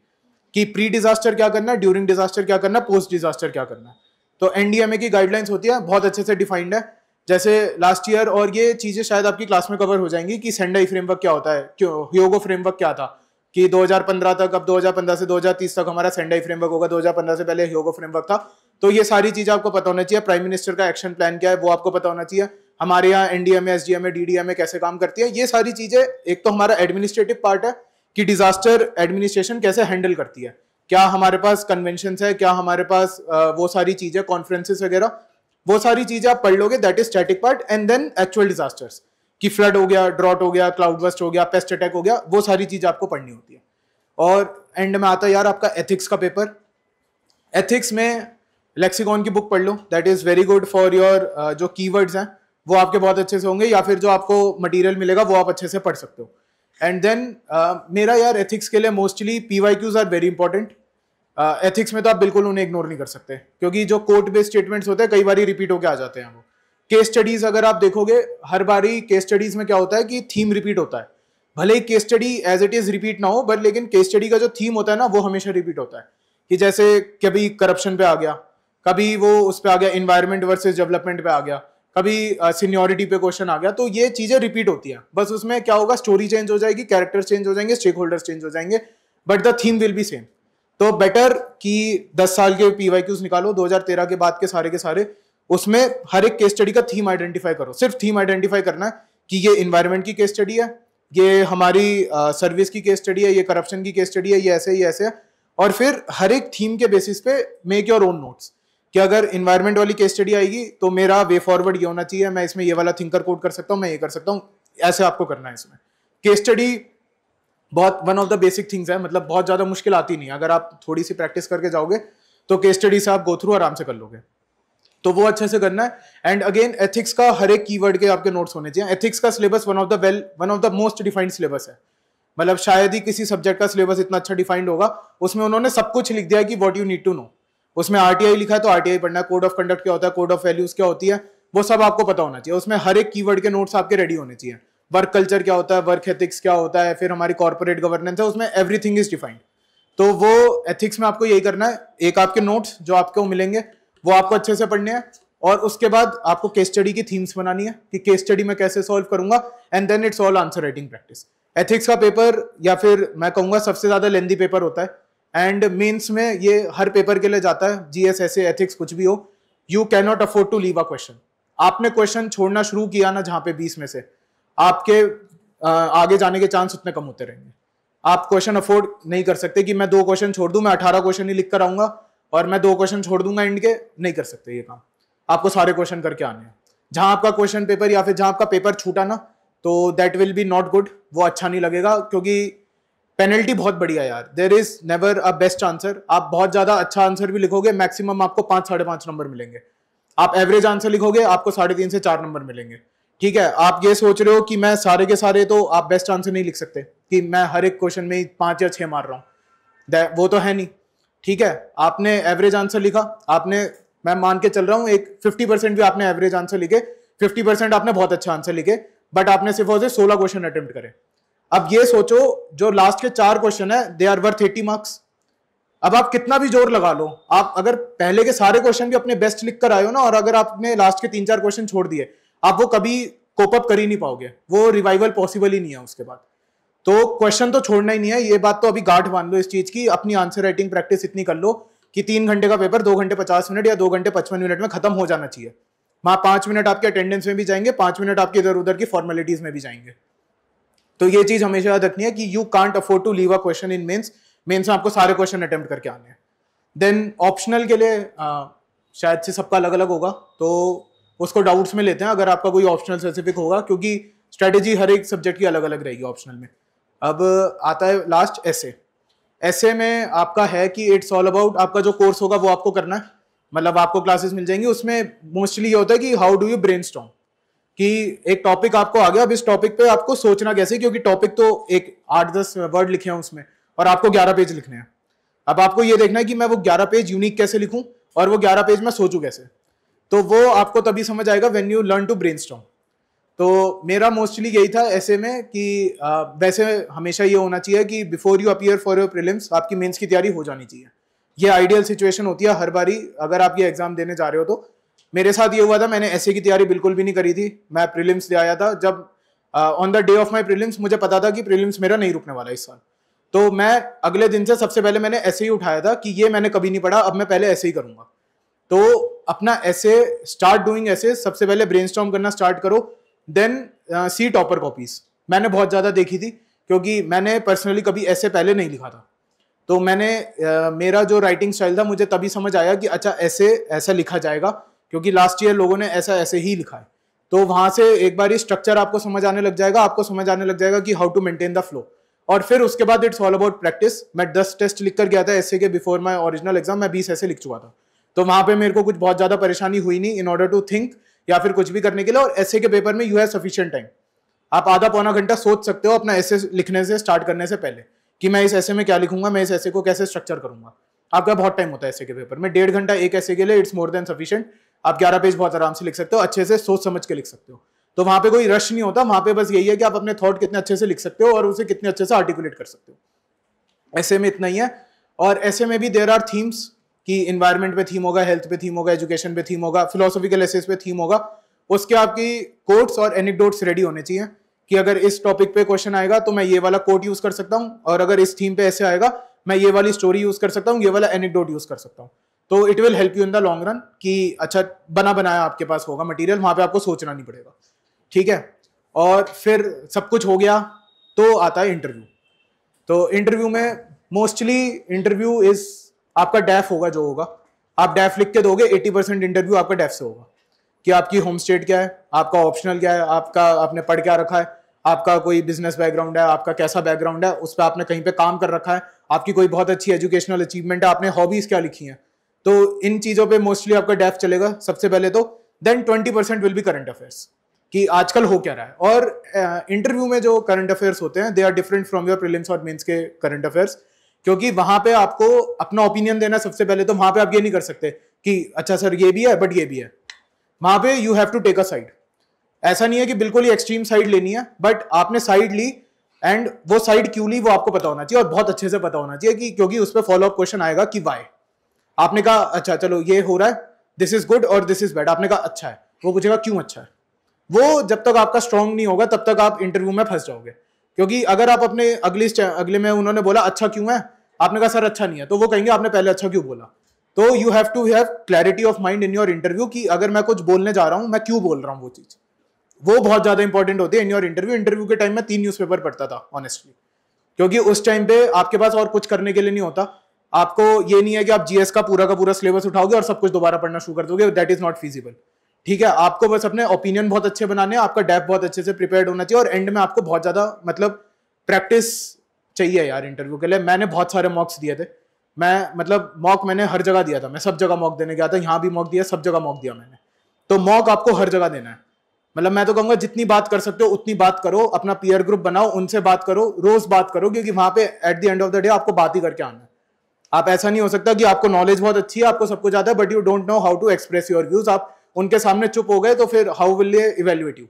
कि प्री डिजास्टर क्या करना है, ड्यूरिंग डिजास्टर क्या करना है, पोस्ट डिजास्टर क्या करना है। तो एनडीएमए की गाइडलाइंस होती है, बहुत अच्छे से डिफाइंड है, जैसे लास्ट ईयर, और ये चीजें शायद आपकी क्लास में कवर हो जाएंगी कि सेंडाई फ्रेमवर्क क्या होता है, ह्योगो फ्रेमवर्क क्या था, कि 2015 तक, अब 2015 से 2030 तक हमारा सेंडाई फ्रेमवर्क होगा, 2015 से पहले ह्योगो फ्रेमवर्क था। तो ये सारी चीजें आपको पता होना चाहिए। प्राइम मिनिस्टर का एक्शन प्लान क्या है वो आपको पता होना चाहिए। हमारे यहाँ एनडीएमए, एसडीएमए, डीडीएमए कैसे काम करती है, ये सारी चीजें। एक तो हमारा एडमिनिस्ट्रेटिव पार्ट है कि डिजास्टर एडमिनिस्ट्रेशन कैसे हैंडल करती है, क्या हमारे पास कन्वेंशन है, क्या हमारे पास वो सारी चीजें, कॉन्फ्रेंसेस वगैरह, वो सारी चीजें आप पढ़ लोगे, that is static part. And then actual disasters, कि फ्लड हो गया, ड्रॉट हो गया, क्लाउड बस्ट हो गया, पेस्ट अटैक हो गया, वो सारी चीजें आपको पढ़नी होती है। और एंड में आता है यार आपका एथिक्स का पेपर। एथिक्स में लेक्सिकॉन की बुक पढ़ लो, that is very good for your जो कीवर्ड्स हैं वो आपके बहुत अच्छे से होंगे, या फिर जो आपको मटेरियल मिलेगा वो आप अच्छे से पढ़ सकते हो। एंड देन मेरा यार एथिक्स के लिए mostly PYQs are very important. Ethics में तो आप बिल्कुल उन्हें इग्नोर नहीं कर सकते, क्योंकि जो कोर्ट बेस्ड स्टेटमेंट्स होते हैं कई बार रिपीट होकर आ जाते हैं। वो केस स्टडीज अगर आप देखोगे, हर बारी केस स्टडीज में क्या होता है कि थीम रिपीट होता है। भले ही case study as it is repeat ना हो, बट लेकिन केस स्टडी का जो थीम होता है ना वो हमेशा रिपीट होता है। कि जैसे कभी करप्शन पे आ गया, कभी वो उस पे आ गया इन्वायरमेंट वर्सेस डेवलपमेंट पे आ गया, कभी सीनियोरिटी पे क्वेश्चन आ गया, तो ये चीजें रिपीट होती हैं। बस उसमें क्या होगा, स्टोरी चेंज हो जाएगी, कैरेक्टर्स चेंज हो जाएंगे, स्टेक होल्डर्स चेंज हो जाएंगे, but the theme will be same. तो बेटर कि 10 साल के पीवाईक्यूज निकालो 2013 के बाद के सारे, उसमें हर एक केस स्टडी का थीम आइडेंटिफाई करो। सिर्फ थीम आइडेंटिफाई करना है कि ये इन्वायरमेंट की केस स्टडी है, ये हमारी सर्विस की केस स्टडी है, ये करप्शन की केस स्टडी है, ये ऐसे है। और फिर हर एक थीम के बेसिस पे मेक योर ओन नोट्स, कि अगर इन्वायरमेंट वाली केस स्टडी आएगी तो मेरा वे फॉरवर्ड ये होना चाहिए, मैं इसमें ये वाला थिंकर कोड कर सकता हूँ, मैं ये कर सकता हूँ, ऐसे आपको करना है। इसमें केस स्टडी बहुत one of the basic things है, मतलब बहुत ज्यादा मुश्किल आती नहीं है। अगर आप थोड़ी सी प्रैक्टिस करके जाओगे तो केस स्टडी से आप गो थ्रू आराम से कर लोगे, तो वो अच्छे से करना है। एंड अगेन एथिक्स का हर एक कीवर्ड के आपके नोट्स होने चाहिए। एथिक्स का syllabus one of the most defined syllabus है, मतलब शायद ही किसी सब्जेक्ट का सिलेबस इतना अच्छा डिफाइंड होगा। उसमें उन्होंने सब कुछ लिख दिया है कि what you need to know. उसमें आरटीआई लिखा है तो आरटीआई पढ़ना है, कोड ऑफ कंडक्ट क्या होता है, कोड ऑफ वैल्यूज क्या होती है, वो सब आपको पता होना चाहिए। उसमें हर एक कीवर्ड के नोट्स आपके रेडी होने चाहिए। वर्क कल्चर क्या होता है, वर्क एथिक्स क्या होता है, फिर हमारी कॉर्पोरेट गवर्नेंस है, उसमें एवरीथिंग इज डिफाइंड। तो वो एथिक्स में आपको यही करना है। एक आपके नोट्स जो आपको मिलेंगे वो आपको अच्छे से पढ़ने हैं, और उसके बाद आपको केस स्टडी की थीम्स बनानी है कि केस स्टडी में कैसे सॉल्व करूंगा, and then it's all answer writing practice. Ethics का पेपर, या फिर मैं कहूंगा सबसे ज्यादा लेंदी पेपर होता है, एंड मेंस में ये हर पेपर के लिए जाता है, जीएस, ऐसे एथिक्स कुछ भी हो। You can not afford to leave a question. आपने क्वेश्चन छोड़ना शुरू किया ना जहां पे 20 में से, आपके आगे जाने के चांस उतने कम होते रहेंगे। आप क्वेश्चन अफोर्ड नहीं कर सकते कि मैं 2 क्वेश्चन छोड़ दूं, मैं 18 क्वेश्चन ही लिख कर आऊंगा और मैं 2 क्वेश्चन छोड़ दूंगा एंड के, नहीं कर सकते ये काम। आपको सारे क्वेश्चन करके आने हैं। जहां आपका क्वेश्चन पेपर या फिर जहां आपका पेपर छूटा ना, तो that will be not good, वो अच्छा नहीं लगेगा, क्योंकि पेनल्टी बहुत बढ़िया यार। There is never a best answer. आप बहुत ज्यादा अच्छा आंसर भी लिखोगे, मैक्सिमम आपको 5-5.5 नंबर मिलेंगे। आप एवरेज आंसर लिखोगे, आपको 3.5 से 4 नंबर मिलेंगे। ठीक है, आप ये सोच रहे हो कि मैं सारे के सारे, तो आप बेस्ट आंसर नहीं लिख सकते कि मैं हर एक क्वेश्चन में 5 या 6 मार रहा हूँ, वो तो है नहीं। ठीक है, आपने एवरेज आंसर लिखा, आपने, मैं मान के चल रहा हूँ एक 50% भी आपने एवरेज आंसर लिखे, 50% आपने बहुत अच्छा आंसर लिखे, बट आपने सिर्फ 16 क्वेश्चन अटेम्प्ट करे। अब ये सोचो जो लास्ट के 4 क्वेश्चन है, दे आर वर्थ 80 मार्क्स। अब आप कितना भी जोर लगा लो, आप अगर पहले के सारे क्वेश्चन भी अपने बेस्ट लिख कर आए हो ना, और अगर आपने लास्ट के 3-4 क्वेश्चन छोड़ दिए, आप वो कभी कोप अप कर ही नहीं पाओगे, वो रिवाइवल पॉसिबल ही नहीं है उसके बाद। तो क्वेश्चन तो छोड़ना ही नहीं है, ये बात तो अभी गांठ बांध लो इस चीज की। अपनी आंसर राइटिंग प्रैक्टिस इतनी कर लो कि 3 घंटे का पेपर 2 घंटे 50 मिनट या 2 घंटे 55 मिनट में खत्म हो जाना चाहिए। वहां 5 मिनट आपके अटेंडेंस में भी जाएंगे, 5 मिनट आपके इधर उधर की फॉर्मेलिटीज में भी जाएंगे। तो ये चीज हमेशा याद रखनी है कि you can't afford to leave a question in mains. Mains में आपको सारे क्वेश्चन अटेम्प्ट करके आने हैं। देन ऑप्शनल के लिए शायद से सबका अलग अलग होगा, तो उसको डाउट्स में लेते हैं अगर आपका कोई ऑप्शनल स्पेसिफिक होगा, क्योंकि स्ट्रेटेजी हर एक सब्जेक्ट की अलग अलग रहेगी ऑप्शनल में। अब आता है लास्ट एसे। एसे में आपका है कि इट्स ऑल अबाउट आपका जो कोर्स होगा वो आपको करना है, मतलब आपको क्लासेस मिल जाएंगी, उसमें मोस्टली ये होता है कि हाउ डू यू ब्रेनस्टॉर्म, कि एक टॉपिक आपको आ गया, अब इस टॉपिक पे आपको सोचना कैसे, क्योंकि टॉपिक तो एक 8-10 वर्ड लिखे हैं उसमें और आपको 11 पेज लिखने हैं। अब आपको ये देखना है कि मैं वो 11 पेज यूनिक कैसे लिखूं और वो 11 पेज मैं सोचूं कैसे। तो वो आपको तभी समझ आएगा when you learn to brainstorm. तो मेरा मोस्टली यही था ऐसे में कि वैसे हमेशा ये होना चाहिए कि before you appear for your prelims आपकी मेंस की तैयारी हो जानी चाहिए। ये आइडियल सिचुएशन होती है हर बारी अगर आप ये एग्जाम देने जा रहे हो। तो मेरे साथ ये हुआ था, मैंने ऐसे की तैयारी बिल्कुल भी नहीं करी थी, मैं प्रीलिम्स दे आया था। जब on the day of my prelims मुझे पता था कि प्रीलिम्स मेरा नहीं रुकने वाला इस साल, तो मैं अगले दिन से सबसे पहले मैंने ऐसे ही उठाया था कि ये मैंने कभी नहीं पढ़ा, अब मैं पहले ऐसे ही करूंगा। तो अपना ऐसे स्टार्ट डूइंग ऐसे, सबसे पहले ब्रेनस्टॉर्म करना स्टार्ट करो, देन सी टॉपर कॉपीज। मैंने बहुत ज्यादा देखी थी क्योंकि मैंने पर्सनली कभी ऐसे पहले नहीं लिखा था। तो मैंने मेरा जो राइटिंग स्टाइल था मुझे तभी समझ आया कि अच्छा ऐसे ऐसा लिखा जाएगा, क्योंकि लास्ट ईयर लोगों ने ऐसा ऐसे ही लिखा है। तो वहां से एक बार स्ट्रक्चर आपको समझ आने लग जाएगा, आपको समझ आने लग जाएगा कि how to maintain the flow. और फिर उसके बाद इट्स ऑल अबाउट प्रैक्टिस। मैं 10 टेस्ट लिख कर गया था ऐसे के, बिफोर माई ओरिजिनल एग्जाम मैं 20 ऐसे लिख चुका था। तो वहां पे मेरे को कुछ बहुत ज्यादा परेशानी हुई नहीं इन ऑर्डर टू थिंक या फिर कुछ भी करने के लिए। और ऐसे के पेपर में यू हैव सफिशिएंट टाइम, आप आधा पौना घंटा सोच सकते हो अपना ऐसे लिखने से स्टार्ट करने से पहले कि मैं इस ऐसे में क्या लिखूंगा, मैं इस ऐसे को कैसे स्ट्रक्चर करूंगा। आपका बहुत टाइम होता है ऐसे के पेपर में, 1.5 घंटा एक ऐसे के लिए इट्स मोर देन सफिशिएंट। आप 11 पेज बहुत आराम से लिख सकते हो, अच्छे से सोच समझ के लिख सकते हो। तो वहां पे कोई रश नहीं होता, वहां पे बस यही है कि आप अपने थॉट कितने अच्छे से लिख सकते हो और उसे कितने अच्छे से आर्टिकुलेट कर सकते हो। ऐसे में इतना ही है। और ऐसे में भी देयर आर थीम्स कि इन्वायरमेंट पे थीम होगा, हेल्थ पे थीम होगा, एजुकेशन पे थीम होगा, फिलोसॉफिकल एसेस पे थीम होगा। उसके आपकी कोट्स और एनेक्डोट्स रेडी होने चाहिए कि अगर इस टॉपिक पे क्वेश्चन आएगा तो मैं ये वाला कोट यूज कर सकता हूँ, और अगर इस थीम पे ऐसे आएगा मैं ये वाली स्टोरी यूज कर सकता हूँ, ये वाला एनेक्डोट यूज कर सकता हूँ। तो it will help you in the long run कि अच्छा बना बनाया आपके पास होगा मटेरियल, वहां पे आपको सोचना नहीं पड़ेगा। ठीक है, और फिर सब कुछ हो गया तो आता है इंटरव्यू। तो इंटरव्यू में मोस्टली इंटरव्यू इज आपका डैफ होगा जो होगा, आप डैफ लिख के दोगे, 80% इंटरव्यू आपका डैफ से होगा कि आपकी होम स्टेट क्या है, आपका ऑप्शनल क्या है, आपका आपने पढ़ क्या रखा है, आपका कोई बिजनेस बैकग्राउंड है, आपका कैसा बैकग्राउंड है, उस पर आपने कहीं पे काम कर रखा है, आपकी कोई बहुत अच्छी एजुकेशनल अचीवमेंट है, आपने हॉबीज क्या लिखी हैं। तो इन चीजों पे मोस्टली आपका डैफ चलेगा सबसे पहले। तो then 20% will be current affairs कि आजकल हो क्या रहा है। और इंटरव्यू में जो करंट अफेयर्स होते हैं they are different from your prelims और मेंस के करंट अफेयर्स, क्योंकि वहां पे आपको अपना ओपिनियन देना सबसे पहले। तो वहां पे आप ये नहीं कर सकते कि अच्छा सर ये भी है बट ये भी है, वहां पे you have to take a side. ऐसा नहीं है कि बिल्कुल ही एक्सट्रीम साइड लेनी है, बट आपने साइड ली एंड वो साइड क्यों ली वो आपको पता होना चाहिए और बहुत अच्छे से पता होना चाहिए कि क्योंकि उस पर फॉलो अप क्वेश्चन आएगा कि वाई। आपने कहा अच्छा चलो ये हो रहा है, दिस इज गुड और दिस इज बैड, आपने कहा अच्छा है, वो पूछेगा क्यों अच्छा है। वो जब तक आपका स्ट्रांग नहीं होगा तब तक आप इंटरव्यू में फंस जाओगे। क्योंकि अगर आप अपने अगले में उन्होंने बोला अच्छा क्यों है, आपने कहा सर अच्छा नहीं है, तो वो कहेंगे आपने पहले अच्छा क्यों बोला। तो you have to have clarity of mind in your interview कि अगर मैं कुछ बोलने जा रहा हूं मैं क्यों बोल रहा हूं, वो चीज वो बहुत ज्यादा इंपॉर्टेंट होती है इन योर इंटरव्यू। इंटरव्यू के टाइम में 3 न्यूज़पेपर पढ़ता था ऑनेस्टली, क्योंकि उस टाइम पे आपके पास और कुछ करने के लिए नहीं होता। आपको ये नहीं है कि आप जीएस का पूरा सिलेबस उठाओगे और सब कुछ दोबारा पढ़ना शुरू कर दोगे, दैट इज नॉट फीजिबल। ठीक है, आपको बस अपने ओपिनियन बहुत अच्छे बनाने हैं, आपका डेप्थ बहुत अच्छे से प्रिपेयर्ड होना चाहिए, और एंड में आपको बहुत ज्यादा मतलब प्रैक्टिस चाहिए यार इंटरव्यू के लिए। मैंने बहुत सारे मॉक्स दिए थे, मैं मतलब मॉक मैंने हर जगह दिया था, मैं सब जगह मॉक देने गया था, यहाँ भी मॉक दिया, सब जगह मॉक दिया मैंने। तो मॉक आपको हर जगह देना है, मतलब मैं तो कहूंगा जितनी बात कर सकते हो उतनी बात करो, अपना पीयर ग्रुप बनाओ, उनसे बात करो, रोज बात करो, क्योंकि वहां पे at the end of the day आपको बात ही करके आना है। आप ऐसा नहीं हो सकता कि आपको नॉलेज बहुत अच्छी है, आपको सब कुछ आता है, but you don't know how to express your views. आप उनके सामने चुप हो गए तो फिर how will they evaluate you.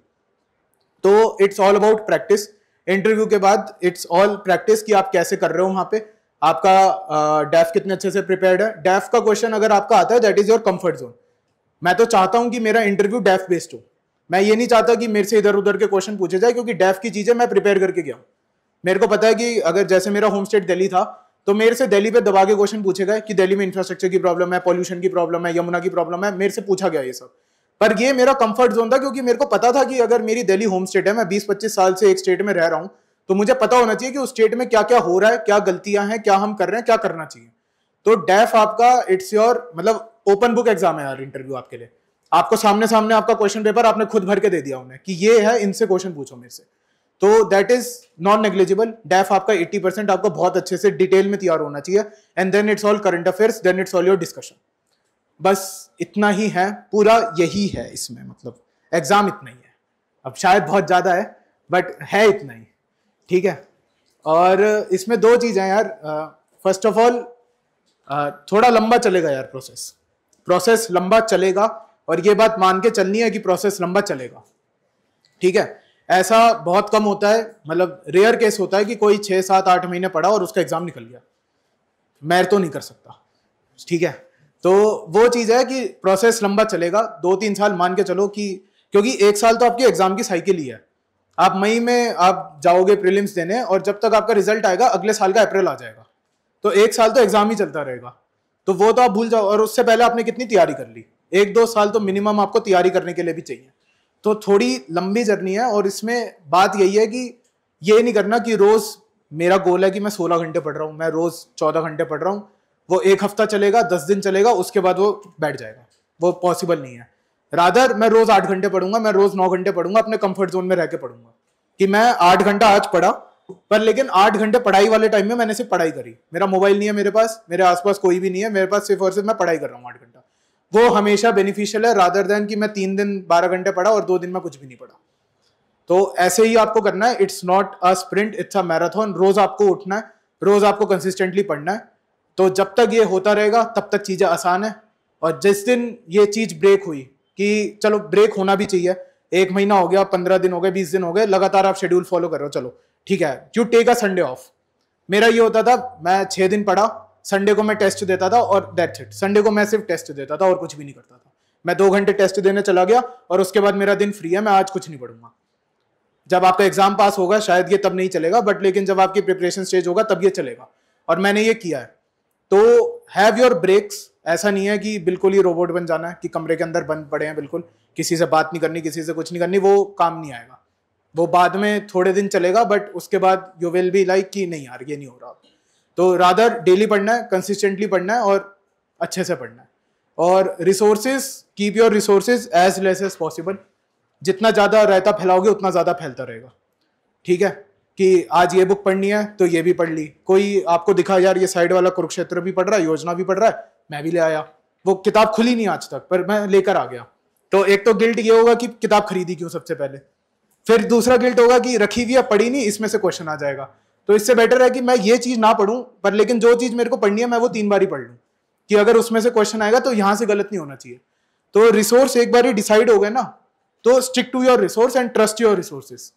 तो it's all about practice. Interview के बाद इट्स ऑल प्रैक्टिस कि आप कैसे कर रहे हो, वहां पे आपका डेफ कितने अच्छे से प्रिपेयर्ड है। डेफ का क्वेश्चन अगर आपका आता है that is your comfort zone. मैं तो चाहता हूं कि मेरा इंटरव्यू डेफ बेस्ड हो, मैं ये नहीं चाहता कि मेरे से इधर उधर के क्वेश्चन पूछे जाए, क्योंकि डेफ की चीजें मैं प्रिपेयर करके गया हूं। मेरे को पता है कि अगर जैसे मेरा होम स्टेट दिल्ली था तो मेरे से दिल्ली पे दबा के क्वेश्चन पूछे गए कि दिल्ली में इंफ्रास्ट्रक्चर की प्रॉब्लम है, पॉल्यूशन की प्रॉब्लम है, यमुना की प्रॉब्लम है, मेरे से पूछा गया ये सब। पर ये मेरा कंफर्ट जोन था, क्योंकि मेरे को पता था कि अगर मेरी दिल्ली होम स्टेट है, मैं 20-25 साल से एक स्टेट में रह रहा हूं, तो मुझे पता होना चाहिए कि उस स्टेट में क्या क्या हो रहा है, क्या गलतियां हैं, क्या हम कर रहे हैं, क्या करना चाहिए। तो डेफ आपका इट्स योर मतलब ओपन बुक एग्जाम है यार इंटरव्यू आपके लिए। आपको सामने सामने आपका क्वेश्चन पेपर आपने खुद भर के दे दिया उन्हें कि ये है, इनसे क्वेश्चन पूछो मेरे से, तो दैट इज नॉन नेग्लिजिबल। डेफ आपका 80% आपको बहुत अच्छे से डिटेल में तैयार होना चाहिए, and then it's all current affairs, then it's all your discussion. बस इतना ही है, पूरा यही है इसमें, मतलब एग्जाम इतना ही है। अब शायद बहुत ज्यादा है बट है इतना ही, ठीक है। और इसमें दो चीजें यार, फर्स्ट ऑफ ऑल थोड़ा लंबा चलेगा यार, प्रोसेस लंबा चलेगा, और ये बात मान के चलनी है कि प्रोसेस लंबा चलेगा, ठीक है। ऐसा बहुत कम होता है, मतलब रेयर केस होता है कि कोई 6, 7, 8 महीने पढ़ा और उसका एग्जाम निकल गया। मैं तो नहीं कर सकता, ठीक है। तो वो चीज है कि प्रोसेस लंबा चलेगा, 2-3 साल मान के चलो, कि क्योंकि 1 साल तो आपकी एग्जाम की साइकिल ही है। आप मई में आप जाओगे प्रीलिम्स देने, और जब तक आपका रिजल्ट आएगा अगले साल का अप्रैल आ जाएगा, तो 1 साल तो एग्जाम ही चलता रहेगा। तो वो तो आप भूल जाओ, और उससे पहले आपने कितनी तैयारी कर ली, 1-2 साल तो मिनिमम आपको तैयारी करने के लिए भी चाहिए। तो थोड़ी लंबी जर्नी है, और इसमें बात यही है कि ये नहीं करना कि रोज मेरा गोल है कि मैं 16 घंटे पढ़ रहा हूँ, मैं रोज 14 घंटे पढ़ रहा हूँ। वो 1 हफ्ता चलेगा, 10 दिन चलेगा, उसके बाद वो बैठ जाएगा, वो पॉसिबल नहीं है। रादर मैं रोज 8 घंटे पढ़ूंगा, मैं रोज 9 घंटे पढ़ूंगा, अपने कंफर्ट जोन में रह के पढ़ूंगा, कि मैं 8 घंटा आज पढ़ा, पर लेकिन 8 घंटे पढ़ाई वाले टाइम में मैंने सिर्फ पढ़ाई करी। मेरा मोबाइल नहीं है मेरे पास, मेरे आसपास कोई भी नहीं है, मेरे पास सिर्फ और सिर्फ मैं पढ़ाई कर रहा हूँ 8 घंटा। वो हमेशा बेनिफिशियल है, रादर देन कि मैं 3 दिन 12 घंटे पढ़ा और 2 दिन में कुछ भी नहीं पढ़ा। तो ऐसे ही आपको करना है, it's not a sprint, it's a marathon. रोज आपको उठना है, रोज आपको कंसिस्टेंटली पढ़ना है। तो जब तक ये होता रहेगा तब तक चीजें आसान है। और जिस दिन ये चीज ब्रेक हुई, कि चलो ब्रेक होना भी चाहिए, 1 महीना हो गया, 15 दिन हो गए, 20 दिन हो गए, लगातार आप शेड्यूल फॉलो कर रहे हो, चलो ठीक है, you take a Sunday off. मेरा ये होता था, मैं 6 दिन पढ़ा, संडे को मैं टेस्ट देता था, और दैट्स इट। संडे को मैं सिर्फ टेस्ट देता था और कुछ भी नहीं करता था। मैं 2 घंटे टेस्ट देने चला गया, और उसके बाद मेरा दिन फ्री है, मैं आज कुछ नहीं पढ़ूंगा। जब आपका एग्जाम पास होगा शायद ये तब नहीं चलेगा, बट लेकिन जब आपकी प्रिपरेशन स्टेज होगा तब ये चलेगा, और मैंने ये किया है। तो हैव योर ब्रेक्स। ऐसा नहीं है कि बिल्कुल ही रोबोट बन जाना है, कि कमरे के अंदर बंद पड़े हैं, बिल्कुल किसी से बात नहीं करनी, किसी से कुछ नहीं करनी, वो काम नहीं आएगा। वो बाद में थोड़े दिन चलेगा, बट उसके बाद यू विल बी लाइक कि नहीं यार ये नहीं हो रहा। तो रादर डेली पढ़ना है, कंसिस्टेंटली पढ़ना है, और अच्छे से पढ़ना है। और resources, keep your resources as less as possible. जितना ज्यादा रायता फैलाओगे उतना ज्यादा फैलता रहेगा, ठीक है। कि आज ये बुक पढ़नी है तो ये भी पढ़ ली, कोई आपको दिखा यार ये साइड वाला कुरुक्षेत्र भी पढ़ रहा है, योजना भी पढ़ रहा है, मैं भी ले आया। वो किताब खुली नहीं आज तक, पर मैं लेकर आ गया। तो एक तो गिल्ट ये होगा कि किताब खरीदी क्यों सबसे पहले, फिर दूसरा गिल्ट होगा कि रखी हुई है, पढ़ी नहीं, इसमें से क्वेश्चन आ जाएगा। तो इससे बेटर है कि मैं ये चीज ना पढ़ूं, पर लेकिन जो चीज मेरे को पढ़नी है मैं वो 3 बार ही पढ़ लूं, कि अगर उसमें से क्वेश्चन आएगा तो यहां से गलत नहीं होना चाहिए। तो रिसोर्स एक बार ही डिसाइड हो गए ना, तो stick to your resource and trust your resources.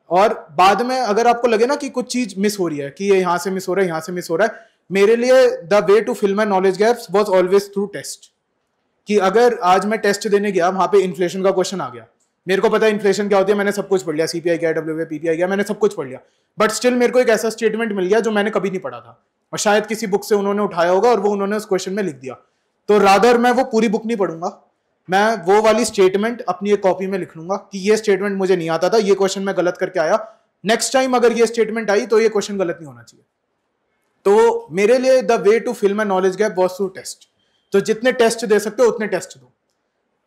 और बाद में अगर आपको लगे ना कि कुछ चीज मिस हो रही है, कि ये यहां से मिस हो रहा है, यहां से मिस हो रहा है, मेरे लिए the way to fill my knowledge gaps was always through test. कि अगर आज मैं टेस्ट देने गया, वहां पे इन्फ्लेशन का क्वेश्चन आ गया, मेरे को पता है इन्फ्लेशन क्या होती है, मैंने सब कुछ पढ़ लिया, सीपीआई क्या, डब्ल्यूपीआई, पीपीआई क्या, मैंने सब कुछ पढ़ लिया, बट स्टिल मेरे को एक ऐसा स्टेटमेंट मिल गया जो मैंने कभी नहीं पढ़ा था, और शायद किसी बुक से उन्होंने उठाया होगा और वो उन्होंने उस क्वेश्चन में लिख दिया। तो रादर मैं वो पूरी बुक नहीं पढ़ूंगा, मैं वो वाली स्टेटमेंट अपनी एक कॉपी में लिख लूंगा कि ये स्टेटमेंट मुझे नहीं आता था, ये क्वेश्चन मैं गलत करके आया, नेक्स्ट टाइम अगर ये स्टेटमेंट आई तो ये क्वेश्चन गलत नहीं होना चाहिए। तो मेरे लिए the way to fill my knowledge gap was through test. तो जितने टेस्ट दे सकते हो उतने टेस्ट दो,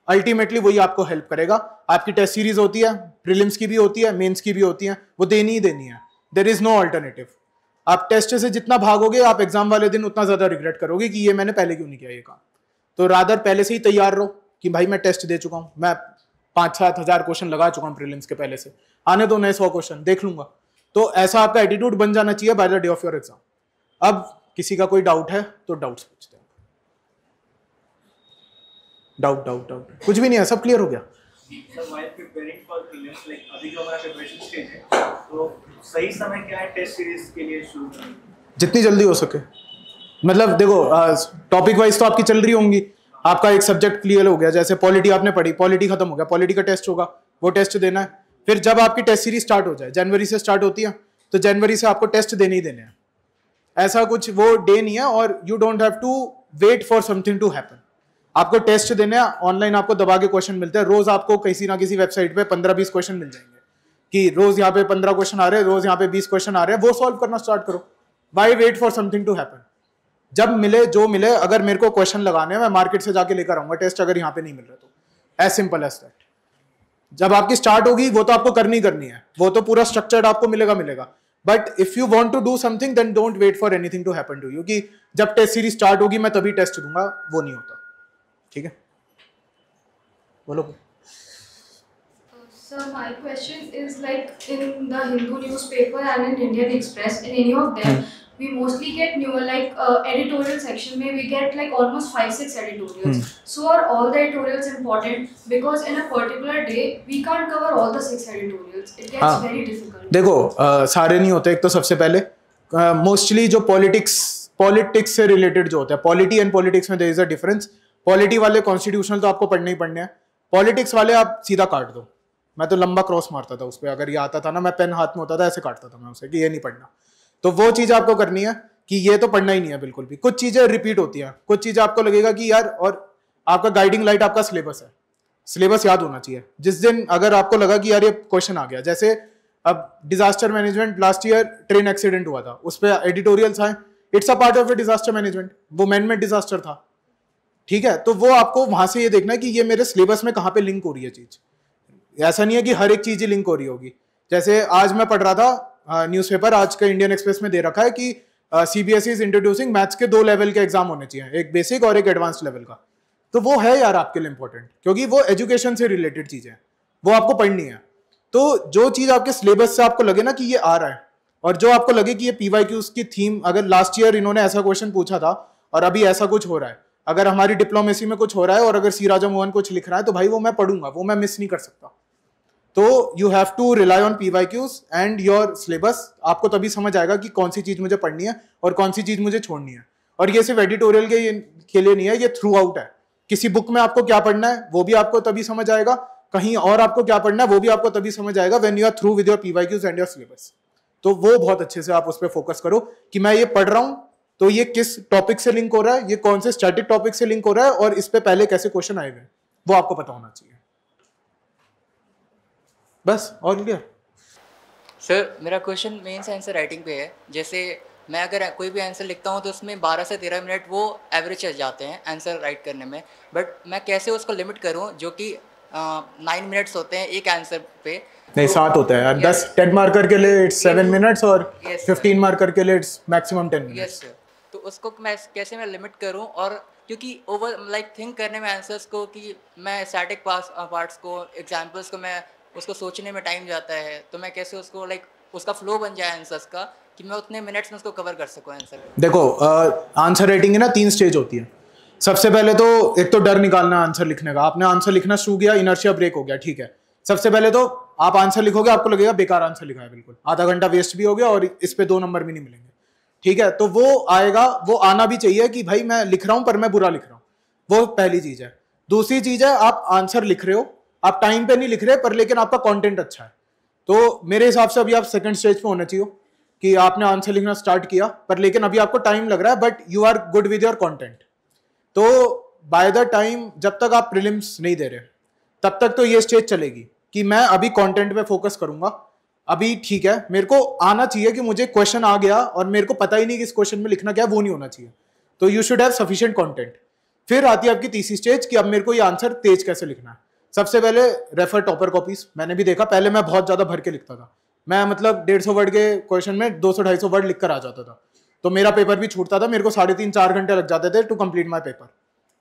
अल्टीमेटली वही आपको हेल्प करेगा। आपकी टेस्ट सीरीज होती है, प्रीलिम्स की भी होती है, मेंस की भी होती है, वो देनी ही देनी है, देयर इज नो अल्टरनेटिव। आप टेस्ट से जितना भागोगे आप एग्जाम वाले दिन उतना ज्यादा रिग्रेट करोगे कि ये मैंने पहले क्यों नहीं किया ये काम। तो रादर पहले से ही तैयार रहो कि भाई मैं टेस्ट दे चुका हूं, मैं 5-7 हजार क्वेश्चन लगा चुका हूं प्रीलिम्स के, पहले से आने दो नए 100 क्वेश्चन देख लूंगा। तो ऐसा आपका एटीट्यूड बन जाना चाहिए by the day of your exam. अब किसी का कोई डाउट है तो डाउट्स पूछते हैं। डाउट डाउट डाउट कुछ भी नहीं है, सब क्लियर हो गया। Sir while preparing for prelims, like अभी जो हमारा प्रिपरेशन स्टेज है, तो सही समय क्या है टेस्ट सीरीज के लिए शुरू करने? जितनी जल्दी हो सके। मतलब देखो टॉपिक वाइज तो आपकी चल रही होंगी, आपका एक सब्जेक्ट क्लियर हो गया, जैसे पॉलिटी आपने पढ़ी, पॉलिटी खत्म हो गया, पॉलिटी का टेस्ट होगा, वो टेस्ट देना है। फिर जब आपकी टेस्ट सीरीज स्टार्ट हो जाए, जनवरी से स्टार्ट होती है, तो जनवरी से आपको टेस्ट देने ही देने हैं। ऐसा कुछ वो डे नहीं है, और you don't have to wait for something to happen. आपको टेस्ट देने हैं, ऑनलाइन आपको दबा के क्वेश्चन मिलते हैं, रोज आपको किसी ना किसी वेबसाइट पे 15-20 क्वेश्चन मिल जाएंगे, कि रोज यहाँ पे 15 क्वेश्चन आ रहे हैं, रोज यहाँ पे 20 क्वेश्चन आ रहे हैं, वो सॉल्व करना स्टार्ट करो। Why wait for something to happen? जब मिले जो मिले, अगर मेरे को क्वेश्चन लगाने हैं मैं मार्केट से जाके लेकर आऊंगा टेस्ट, अगर यहाँ पे नहीं मिल रहा तो एज सिंपल एज दैट। जब आपकी स्टार्ट होगी वो तो आपको करनी है, वो तो पूरा स्ट्रक्चर्ड आपको मिलेगा। But if you want to do something then don't wait for anything to happen to you, कि जब टेस्ट सीरीज स्टार्ट होगी मैं तभी टेस्ट दूंगा, वो नहीं होता। ठीक है, बोलो। So my question is like in the Hindu newspaper and in Indian Express, in any of them, we mostly get new editorial section. May we get like almost 5-6 editorials. So are all the editorials important? Because in a particular day we can't cover all the 6 editorials. It gets very difficult. देखो सारे नहीं होते। एक तो सबसे पहले mostly जो politics से रिलेटेड जो होता है, पॉलिटी एंड पॉलिटिक्स में there is a difference. Polity वाले कॉन्स्टिट्यूशनल तो आपको पढ़ने ही पढ़ने हैं, पॉलिटिक्स वाले आप सीधा काट दो। मैं तो लंबा क्रॉस मारता था उस पर, अगर ये आता था ना मैं पेन हाथ में होता था ऐसे काटता था मैं उसे कि ये नहीं पढ़ना। तो वो चीज़ आपको करनी है कि ये तो पढ़ना ही नहीं है बिल्कुल भी। कुछ चीज़ें रिपीट होती हैं, कुछ चीज़ें आपको लगेगा कि यार, और आपका गाइडिंग लाइट आपका सिलेबस है, सिलेबस याद होना चाहिए। जिस दिन अगर आपको लगा कि यार ये क्वेश्चन आ गया, जैसे अब disaster management last year train accident हुआ था, उस पर एडिटोरियल्स आए, it's a part of A disaster management, वो मैनमेड डिजास्टर था। ठीक है, तो वो आपको वहां से ये देखना है कि ये मेरे सिलेबस में कहाँ पे लिंक हो रही है चीज। ऐसा नहीं है कि हर एक चीज ही लिंक हो रही होगी। जैसे आज मैं पढ़ रहा था न्यूज़पेपर, आज का इंडियन एक्सप्रेस में दे रखा है कि सीबीएसई इज इंट्रोड्यूसिंग मैथ्स के 2 लेवल के एग्जाम होने चाहिए, एक बेसिक और एक एडवांस लेवल का। तो वो है यार आपके लिए इंपॉर्टेंट, क्योंकि वो एजुकेशन से रिलेटेड चीजें हैं, वो आपको पढ़नी है। तो जो चीज आपके सिलेबस से आपको लगे ना कि ये आ रहा है, और जो आपको लगे कि ये पीवाईक्यूज की थीम, अगर लास्ट ईयर इन्होंने ऐसा क्वेश्चन पूछा था और अभी ऐसा कुछ हो रहा है, अगर हमारी डिप्लोमेसी में कुछ हो रहा है और अगर सी राजा मोहन कुछ लिख रहा है, तो भाई वो मैं पढ़ूंगा, वो मैं मिस नहीं कर सकता। तो you have to rely on PYQs and your syllabus. आपको तभी समझ आएगा कि कौन सी चीज मुझे पढ़नी है और कौन सी चीज मुझे छोड़नी है। और ये सिर्फ एडिटोरियल के लिए नहीं है, ये थ्रू आउट है। किसी बुक में आपको क्या पढ़ना है वो भी आपको तभी समझ आएगा, कहीं और आपको क्या पढ़ना है वो भी आपको तभी समझ आएगा when you are through with your PYQs and your syllabus. तो वो बहुत अच्छे से आप उस पर फोकस करो कि मैं ये पढ़ रहा हूं तो ये किस टॉपिक से लिंक हो रहा है, ये कौन से स्टैटिक टॉपिक से लिंक हो रहा है, और इस पे पहले कैसे क्वेश्चन आए हुए, वो आपको पता होना चाहिए। बस, और क्या सर? मेरा क्वेश्चन मेंस आंसर राइटिंग पे है। जैसे मैं अगर कोई भी आंसर लिखता हूँ तो उसमें 12 से 13 मिनट वो एवरेज चल जाते हैं आंसर राइट करने में, बट मैं कैसे उसको लिमिट करूँ, जो कि 9 मिनट्स होते हैं एक आंसर पे? नहीं, 7 होता है यार। 10 मार्कर के लिए इट्स 7 मिनट्स और 15 मार्कर के लिए its maximum 10 minutes. Yes sir. तो उसको मैं कैसे मैं लिमिट करूं? और क्योंकि ओवर थिंक करने में आंसर्स को, कि मैं स्टैटिक पार्ट्स को, एग्जांपल्स को, मैं उसको सोचने में टाइम जाता है, तो मैं कैसे उसको उसका फ्लो बन जाए आंसर्स का, कि मैं उतने मिनट्स में उसको कवर कर सकूं आंसर। देखो, आंसर राइटिंग है ना, 3 स्टेज होती है। सबसे पहले तो एक तो डर निकालना आंसर लिखने का। आपने आंसर लिखना शुरू किया, इनर्शिया ब्रेक हो गया, ठीक है। सबसे पहले तो आप आंसर लिखोगे, आपको लगेगा बेकार आंसर लिखा है, बिल्कुल आधा घंटा वेस्ट भी हो गया और इस पे 2 नंबर भी नहीं मिलेंगे, ठीक है। तो वो आएगा, वो आना भी चाहिए कि भाई मैं लिख रहा हूं पर मैं बुरा लिख रहा हूं, वो पहली चीज है। दूसरी चीज है, आप आंसर लिख रहे हो, आप टाइम पे नहीं लिख रहे, पर लेकिन आपका कंटेंट अच्छा है। तो मेरे हिसाब से अभी आप सेकंड स्टेज पे होना चाहिए कि आपने आंसर लिखना स्टार्ट किया, पर लेकिन अभी आपको टाइम लग रहा है, but you are good with your content. तो बाय द टाइम जब तक आप प्रीलिम्स नहीं दे रहे, तब तक तो ये स्टेज चलेगी कि मैं अभी कंटेंट पे फोकस करूंगा। अभी ठीक है, मेरे को आना चाहिए कि मुझे क्वेश्चन आ गया और मेरे को पता ही नहीं कि इस क्वेश्चन में लिखना क्या है, वो नहीं होना चाहिए। तो you should have sufficient content. फिर आती है आपकी तीसरी स्टेज कि अब मेरे को ये आंसर तेज कैसे लिखना है। सबसे पहले रेफर टॉपर कॉपीज। मैंने भी देखा, पहले मैं बहुत ज्यादा भर के लिखता था, मैं मतलब 150 वर्ड के क्वेश्चन में 200-250 वर्ड लिख कर आ जाता था, तो मेरा पेपर भी छूटता था, मेरे को 3.5-4 घंटे लग जाते थे टू कंप्लीट माई पेपर।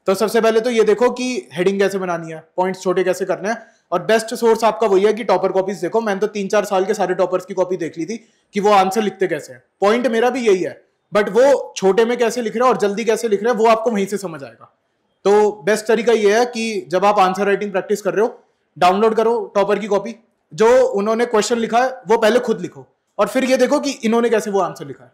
तो सबसे पहले तो ये देखो कि हेडिंग कैसे बनानी है, पॉइंट्स छोटे कैसे करने हैं, और बेस्ट सोर्स आपका वही है कि टॉपर कॉपीज देखो। मैंने तो 3-4 साल के सारे टॉपर्स की कॉपी देख ली थी कि वो आंसर लिखते कैसे हैं। पॉइंट मेरा भी यही है, बट वो छोटे में कैसे लिख रहे हैं और जल्दी कैसे लिख रहे हैं वो आपको वहीं से समझ आएगा। तो बेस्ट तरीका ये है कि जब आप आंसर राइटिंग प्रैक्टिस कर रहे हो, डाउनलोड करो टॉपर की कॉपी, जो उन्होंने क्वेश्चन लिखा है वो पहले खुद लिखो, और फिर ये देखो कि इन्होंने कैसे वो आंसर लिखा है।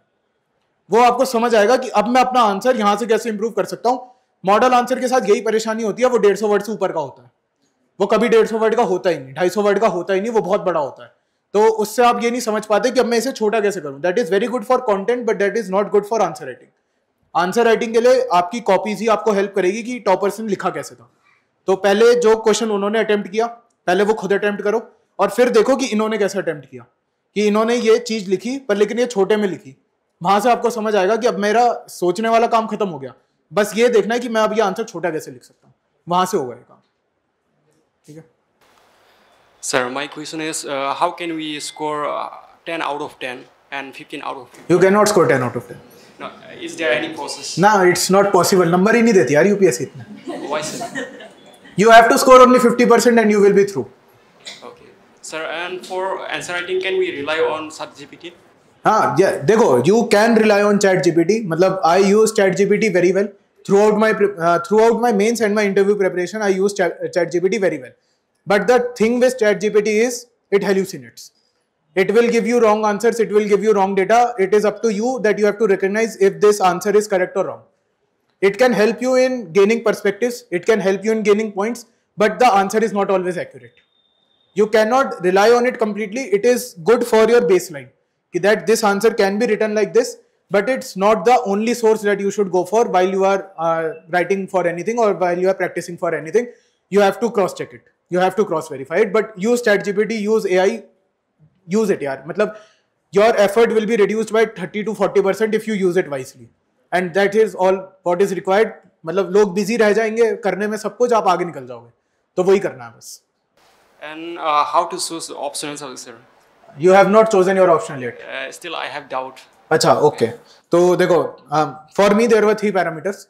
वो आपको समझ आएगा कि अब मैं अपना आंसर यहां से कैसे इंप्रूव कर सकता हूं। मॉडल आंसर के साथ यही परेशानी होती है, वो 150 वर्ड से ऊपर का होता है, वो कभी 150 वर्ड का होता ही नहीं, 250 वर्ड का होता ही नहीं, वो बहुत बड़ा होता है। तो उससे आप ये नहीं समझ पाते कि अब मैं इसे छोटा कैसे करूं। That is very good for content, but that is not good for answer writing. Answer writing के लिए आपकी कॉपीज ही आपको हेल्प करेगी कि टॉपर्स ने लिखा कैसे था। तो पहले जो क्वेश्चन उन्होंने अटेम्प्ट किया, पहले वो खुद अटेम्प्ट करो, और फिर देखो कि इन्होंने कैसे अटेम्प्ट किया, कि इन्होंने ये चीज लिखी पर लेकिन ये छोटे में लिखी। वहां से आपको समझ आएगा कि अब मेरा सोचने वाला काम खत्म हो गया, बस ये देखना है कि मैं अब ये आंसर छोटा कैसे लिख सकता हूँ, वहां से होगा ये काम। ठीक है. Sir, my question is, how can we score 10 out of 10 and 15 out of 15? You cannot score 10 out of 10. No, is there any process? ना, it's not possible. नंबर ही नहीं देती यार UPSC इतना. Why, sir? You have to score only 50% and you will be through. Okay. Sir, and for answer writing, can we rely on ChatGPT? हाँ, देखो, you can rely on ChatGPT. मतलब I use ChatGPT very well throughout my mains and my interview preparation. I use ChatGPT very well. But the thing with ChatGPT is it hallucinates. It will give you wrong answers. It will give you wrong data. It is up to you that you have to recognize if this answer is correct or wrong. It can help you in gaining perspectives. It can help you in gaining points. But the answer is not always accurate. You cannot rely on it completely. It is good for your baseline. That this answer can be written like this. But it's not the only source that you should go for while you are writing for anything or while you are practicing for anything. You have to cross check it. You have to cross verify it. But use ChatGPT, use AI. Use it यार. मतलब your effort will be reduced by 30 to 40% if you use it wisely. And that is all what is required. मतलब लोग busy रह जाएंगे करने में सब कुछ, आप आगे निकल जाओगे. तो वही करना है बस. And how to choose the options, sir? You have not chosen your optional yet. Still, I have doubt. अच्छा, okay. तो देखो, for me there were 3 parameters.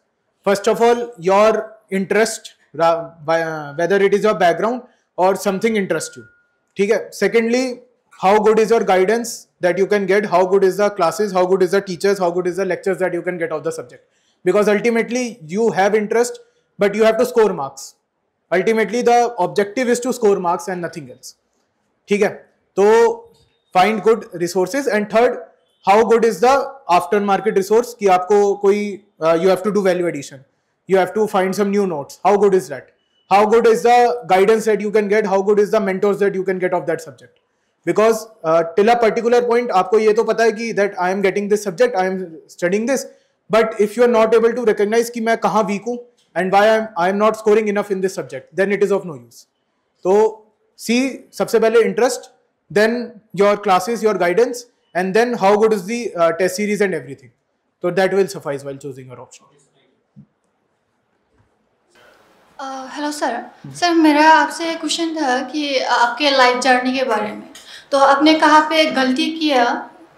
First of all, your interest, whether it is your background or something interests you. ठीक है. Secondly, how good is your guidance that you can get, how good is the classes, how good is the teachers, how good is the lectures that you can get of the subject. Because ultimately you have interest, but you have to score marks. Ultimately the objective is to score marks and nothing else. ठीक है. तो find good resources. And third, how good is the aftermarket resource कि आपको कोई you have to do value addition. You have to find some new notes. How good is that? How good is the guidance that you can get? How good is the mentors that you can get of that subject? Because till a particular point आपको ये तो पता है कि that I am getting this subject, I am studying this, but if you are not able to recognize कि मैं कहाँ weak हूँ and why I am not scoring enough in this subject, then it is of no use. तो see सबसे पहले interest, then your classes, your guidance, and then how good is the test series and everything. So that will suffice while choosing your option. Hello sir. Sir मेरा आपसे question था कि आपके life journey के बारे में. तो आपने कहाँ पे गलती किया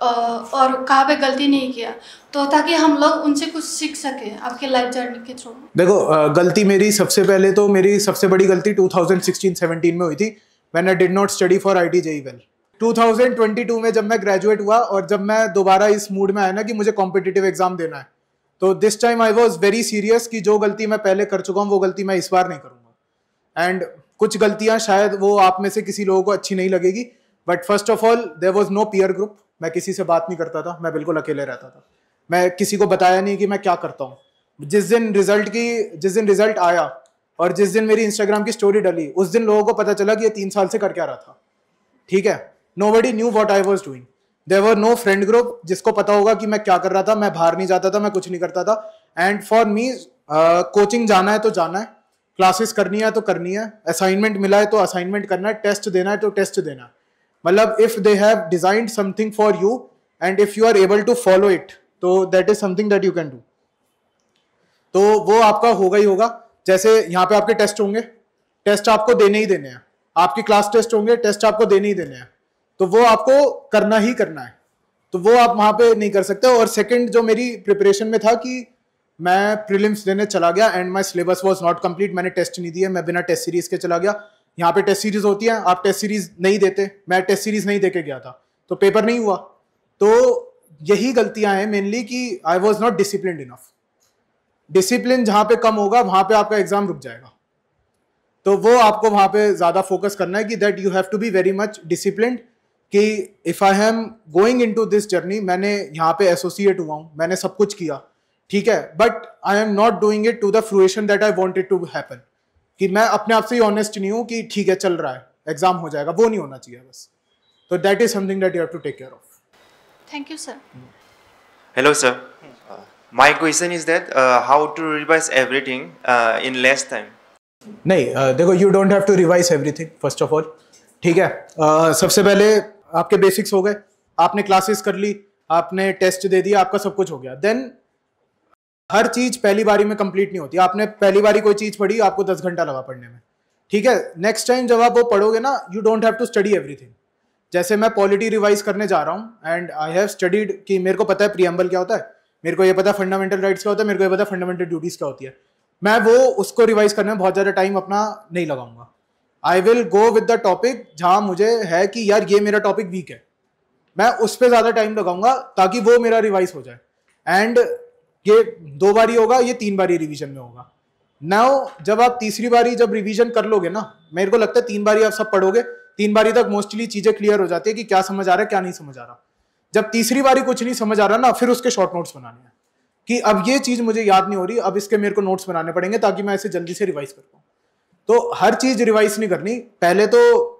और कहाँ पे गलती नहीं किया, तो ताकि हम लोग उनसे कुछ सीख सकें आपके लाइफ जर्नी के थ्रू. देखो, गलती मेरी सबसे पहले तो मेरी सबसे बड़ी गलती 2016-17 में हुई थी when I did not study for IIT JEE well. 2022 में जब मैं ग्रेजुएट हुआ और जब मैं दोबारा इस मूड में आया ना कि मुझे कॉम्पिटिटिव एग्जाम देना है, तो this time I was very serious कि जो गलती मैं पहले कर चुका हूँ वो गलती मैं इस बार नहीं करूँगा. एंड कुछ गलतियाँ शायद वो आप में से किसी लोगों को अच्छी नहीं लगेगी, but first of all there was no peer group. मैं किसी से बात नहीं करता था, मैं बिल्कुल अकेले रहता था. मैं किसी को बताया नहीं कि मैं क्या करता हूँ. जिस दिन रिजल्ट आया और जिस दिन मेरी इंस्टाग्राम की स्टोरी डली, उस दिन लोगों को पता चला कि ये 3 साल से कर क्या रहा था. ठीक है. Nobody knew what I was doing. There were no friend group जिसको पता होगा कि मैं क्या कर रहा था. मैं बाहर नहीं जाता था, मैं कुछ नहीं करता था. एंड फॉर मी कोचिंग जाना है तो जाना है, क्लासेस करनी है तो करनी है, असाइनमेंट मिला है तो असाइनमेंट करना है, टेस्ट देना है तो टेस्ट देना है. मतलब if they have designed something for you and if you are able to follow it, तो that is something that you can do. तो वो आपका होगा ही होगा. जैसे यहाँ पे आपके टेस्ट होंगे, टेस्ट आपको देने ही देने हैं. आपके क्लास टेस्ट होंगे, टेस्ट आपको देने ही देने हैं. तो वो आपको करना ही करना है. तो वो आप वहाँ पे नहीं कर सकते. और सेकंड जो मेरी प्रिपरेशन में था कि मैं प्रीलिम्स देने चला गया and my syllabus was not complete. मैंने टेस्ट नहीं दिए, मैं बिना टेस्ट सीरीज के चला गया. यहाँ पे टेस्ट सीरीज होती है, आप टेस्ट सीरीज नहीं देते. मैं टेस्ट सीरीज नहीं देके गया था तो पेपर नहीं हुआ. तो यही गलतियां हैं मेनली कि I was not disciplined enough. Discipline जहाँ पे कम होगा वहाँ पे आपका एग्जाम रुक जाएगा. तो वो आपको वहाँ पे ज़्यादा फोकस करना है कि that you have to be very much disciplined कि if I am going into this journey, मैंने यहाँ पे एसोसिएट हुआ हूँ, मैंने सब कुछ किया, ठीक है, but I am not doing it to the fruition that I wanted to happen. कि मैं अपने आप से ही ऑनेस्ट नहीं हूँ कि ठीक है चल रहा है, एग्जाम हो जाएगा, वो नहीं होना चाहिए बस. तो that is something that you have to take care of. Thank you sir. Hello sir. My question is that how to revise everything in less time. नहीं, देखो, you don't have to revise everything first of all. ठीक है, सबसे पहले आपके basics हो गए, आपने क्लासेस कर ली, आपने टेस्ट दे दिया, आपका सब कुछ हो गया. देन हर चीज पहली बारी में कंप्लीट नहीं होती. आपने पहली बारी कोई चीज पढ़ी, आपको 10 घंटा लगा पढ़ने में. ठीक है, नेक्स्ट टाइम जब आप वो पढ़ोगे ना, you don't have to study everything. जैसे मैं पॉलिटी रिवाइज करने जा रहा हूँ एंड आई हैव स्टडीड कि मेरे को पता है प्रीएम्बल क्या होता है, मेरे को ये पता है फंडामेंटल राइट्स क्या होता है, मेरे को ये पता है फंडामेंटल ड्यूटीज क्या होती है। मैं वो उसको रिवाइज करने में बहुत ज़्यादा टाइम अपना नहीं लगाऊंगा। I will go with the topic जहाँ मुझे है कि यार ये मेरा टॉपिक वीक है, मैं उस पर ज़्यादा टाइम लगाऊंगा ताकि वो मेरा रिवाइज हो जाए। एंड ये 2 बारी होगा, ये 3 बारी रिवीजन में होगा। नाउ जब आप तीसरी बारी जब रिवीजन कर लोगे ना, मेरे को लगता है 3 बारी आप सब पढ़ोगे, 3 बारी तक मोस्टली चीज़ें क्लियर हो जाती है कि क्या समझ आ रहा है क्या नहीं समझ आ रहा। जब तीसरी बारी कुछ नहीं समझ आ रहा ना, फिर उसके शॉर्ट नोट्स बनाने हैं कि अब ये चीज़ मुझे याद नहीं हो रही, अब इसके मेरे को नोट्स बनाने पड़ेंगे ताकि मैं इसे जल्दी से रिवाइज कर पाऊँ। तो हर चीज़ रिवाइज नहीं करनी, पहले तो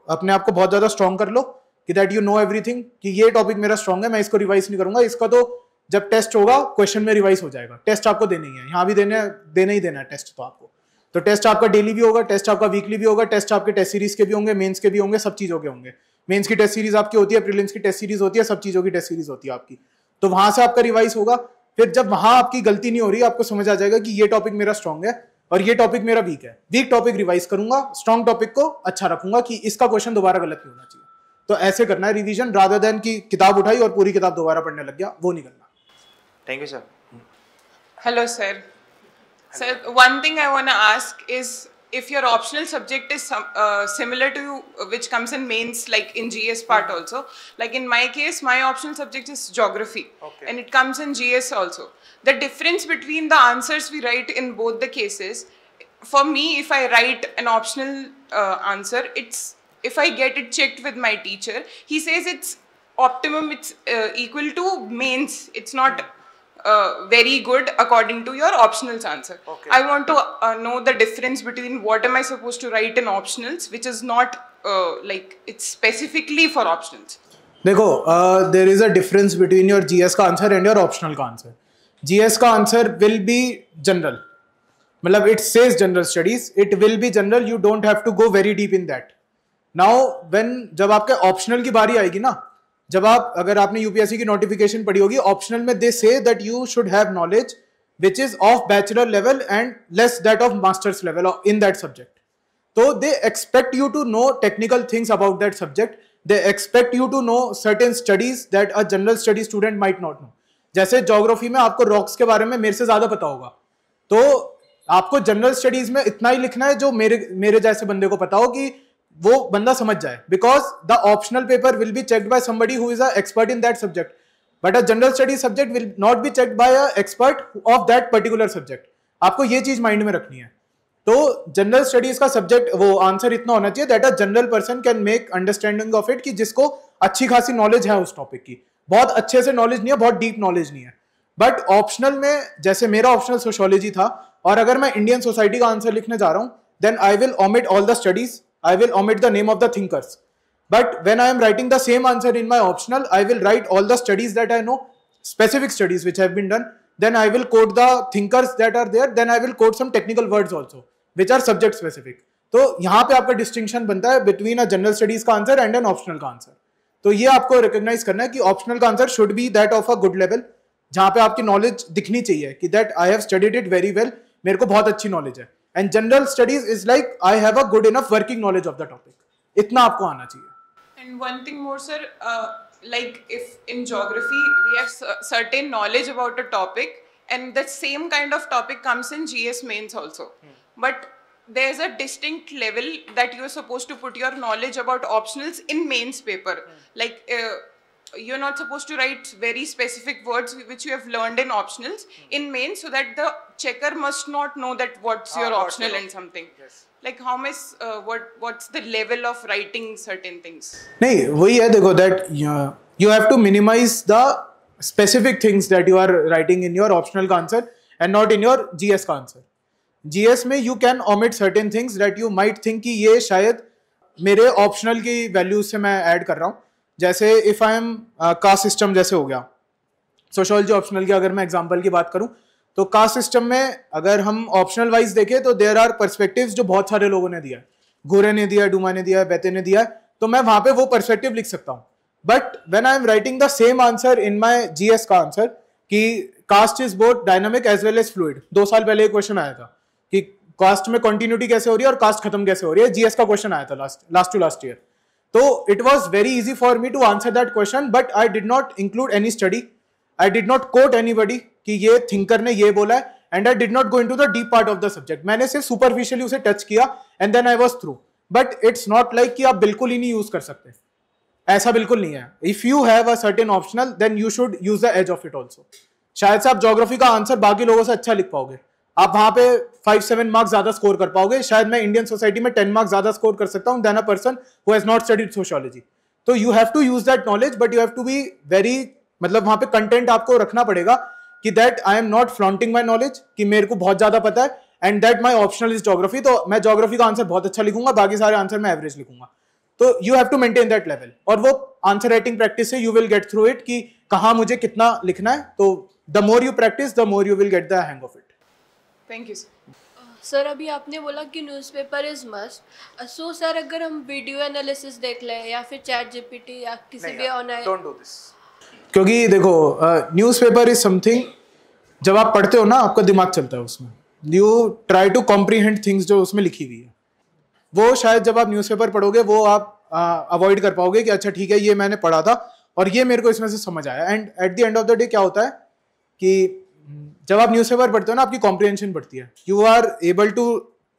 अपने आप को बहुत ज़्यादा स्ट्रॉन्ग कर लो कि दैट यू नो एवरीथिंग, कि ये टॉपिक मेरा स्ट्रॉन्ग है, मैं इसको रिवाइज नहीं करूंगा, इसका तो जब टेस्ट होगा क्वेश्चन में रिवाइज हो जाएगा। टेस्ट आपको देना ही है, यहाँ भी देना ही देना है टेस्ट तो आपको। तो टेस्ट आपका डेली भी होगा, टेस्ट आपका वीकली भी होगा, टेस्ट आपके टेस्ट सीरीज के भी होंगे, मेंस के भी होंगे, सब चीज़ों के होंगे। मेंस की टेस्ट सीरीज आपकी होती है, प्रीलिम्स की टेस्ट सीरीज होती है, सब चीज़ों की टेस्ट सीरीज होती है आपकी। तो वहां से आपका रिवाइज होगा। फिर जब वहां आपकी गलती नहीं हो रही, आपको समझ आ जाएगा कि ये टॉपिक मेरा स्ट्रॉन्ग है और ये टॉपिक मेरा वीक है। वीक टॉपिक रिवाइज करूंगा, स्ट्रॉन्ग टॉपिक को अच्छा रखूंगा कि इसका क्वेश्चन दोबारा गलत नहीं होना चाहिए। तो ऐसे करना है रिवीजन, रादर देन कि किताब उठाई और पूरी किताब दोबारा पढ़ने लग गया, वो नहीं करना। Thank you, sir. Hello, sir. Sir, one thing I want to ask is if your optional subject is similar to which comes in mains, like in GS part also. Like in my case, my optional subject is geography, and it comes in GS also. The difference between the answers we write in both the cases, for me, if I write an optional answer, if I get it checked with my teacher, he says it's optimum, it's equal to mains. It's not very good according to your optionals answer. I want to know the difference between what am I supposed to write in optionals, which is not like it's specifically for optionals. देखो, there is a difference between your GS का answer and your optional का answer. GS का answer will be general, मतलब it says general studies, it will be general, you don't have to go very deep in that. Now when जब आपके optional की बारी आएगी ना, जब आप, अगर आपने यूपीएससी की नोटिफिकेशन पढ़ी होगी, ऑप्शनल में they say that you should have knowledge which is of bachelor level and less that of masters level in that subject. तो they expect you to know technical things about that subject, they expect you to know certain studies that a general study student might not know. जैसे geography में आपको rocks के बारे में मेरे से ज्यादा पता होगा, तो आपको जनरल स्टडीज में इतना ही लिखना है जो मेरे जैसे बंदे को पता हो कि वो बंदा समझ जाए, because the optional paper will be checked by somebody who is a expert in that subject, but a general study subject will not be checked by a expert of that particular subject. आपको ये चीज mind में रखनी है. तो general studies का subject वो answer इतना होना चाहिए that a general person can make understanding of it, कि जिसको अच्छी खासी नॉलेज है उस टॉपिक की, बहुत अच्छे से नॉलेज नहीं है, बहुत डीप नॉलेज नहीं है. बट ऑप्शनल में, जैसे मेरा ऑप्शनल सोशियोलॉजी था, और अगर मैं इंडियन सोसाइटी का आंसर लिखने जा रहा हूं, then I will omit all the studies, I will omit the name of the thinkers. But when I am writing the same answer in my optional, I will write all the studies that I know, specific studies which have been done. Then I will quote the thinkers that are there. Then I will quote some technical words also, which are subject specific. तो यहाँ पे आपका distinction बनता है between a general studies का answer and an optional का answer. तो ये आपको रिकॉग्नाइज करना है कि ऑप्शनल का answer should be that of a good level, जहाँ पे आपकी नॉलेज दिखनी चाहिए कि that I have studied it very well, मेरे को बहुत अच्छी नॉलेज है. And general studies is like I have a good enough working knowledge of the topic. इतना आपको आना चाहिए. And one thing more, sir, like if in geography we have certain knowledge about a topic, and the same kind of topic comes in GS mains also. But there's a distinct level that you're supposed to put your knowledge about optionals in mains paper. Like you're not supposed to write very specific words which you have learned in optionals in mains, so that the checker must not know that what's your optional and something. Yes. Like how much what's the level of writing certain things? नहीं, वही है, देखो that you have to minimize the specific things that you are writing in your optional का answer and not in your GS का answer. GS में you can omit certain things that you might think कि ये शायद मेरे optional की values से मैं add कर रहा हूँ. जैसे if I am caste system जैसे हो गया, सोशियोलॉजी ऑप्शनल की अगर मैं एग्जांपल की बात करूं, तो कास्ट सिस्टम में अगर हम ऑप्शनल वाइज देखें तो देयर आर पर्सपेक्टिव्स जो बहुत सारे लोगों ने दिया है, घूरे ने दिया है, डूमा ने दिया है, बेते ने दिया है, तो मैं वहां पे वो पर्सपेक्टिव लिख सकता हूं. But when I am writing the same answer in my GS का आंसर कि caste is both dynamic as well as fluid, 2 साल पहले एक क्वेश्चन आया था कि कास्ट में कंटिन्यूटी कैसे हो रही है और कास्ट खत्म कैसे हो रही है, जीएस का क्वेश्चन आया था लास्ट टू लास्ट ईयर. तो it was very easy for me to answer that question, but I did not include any study, I did not quote anybody कि ये थिंकर ने ये बोला है, and I did not go into the deep part of the subject. मैंने सिर्फ superficially उसे touch किया and then I was through. But it's not like कि आप बिल्कुल ही नहीं यूज कर सकते, ऐसा बिल्कुल नहीं है. If you have a certain optional then you should use the edge of it also. शायद से आप ज्योग्राफी का आंसर बाकी लोगों से अच्छा लिख पाओगे, आप वहां पे 5-7 मार्क्स ज्यादा स्कोर कर पाओगे. शायद मैं इंडियन सोसाइटी में 10 मार्क्स ज्यादा स्कोर कर सकता हूं then a person who has not studied sociology. तो you have to use that knowledge, but you have to be very, मतलब वहां पे कंटेंट आपको रखना पड़ेगा कि that I am not flaunting my knowledge, कि मेरे को बहुत ज्यादा पता है, and that my optional is geography. तो मैं ज्योग्राफी का आंसर बहुत अच्छा लिखूंगा, बाकी सारे आंसर मैं एवरेज लिखूंगा. तो you have to maintain that level, और वो आंसर राइटिंग प्रैक्टिस से you will get through it कि कहाँ मुझे कितना लिखना है. तो the more you practice the more you will get the hang of it. Thank you sir. अभी आपने बोला कि newspaper is must. So sir, अगर हम वीडियो एनालिसिस देख लें या फिर चैट जीपीटी या किसी भी ऑनलाइन, डोंट डू दिस. क्योंकि देखो न्यूज़पेपर इज समथिंग, जब आप पढ़ते हो ना आपका दिमाग चलता है उसमें, you try to comprehend things जो उसमें लिखी हुई है. वो शायद जब आप न्यूज़पेपर पढ़ोगे वो आप अवॉइड कर पाओगे कि अच्छा ठीक है ये मैंने पढ़ा था और ये मेरे को इसमें से समझ आया. And at the end of the day क्या होता है कि जब आप न्यूज़पेपर पढ़ते हो ना आपकी कॉम्प्रिहेंशन बढ़ती है, you are able to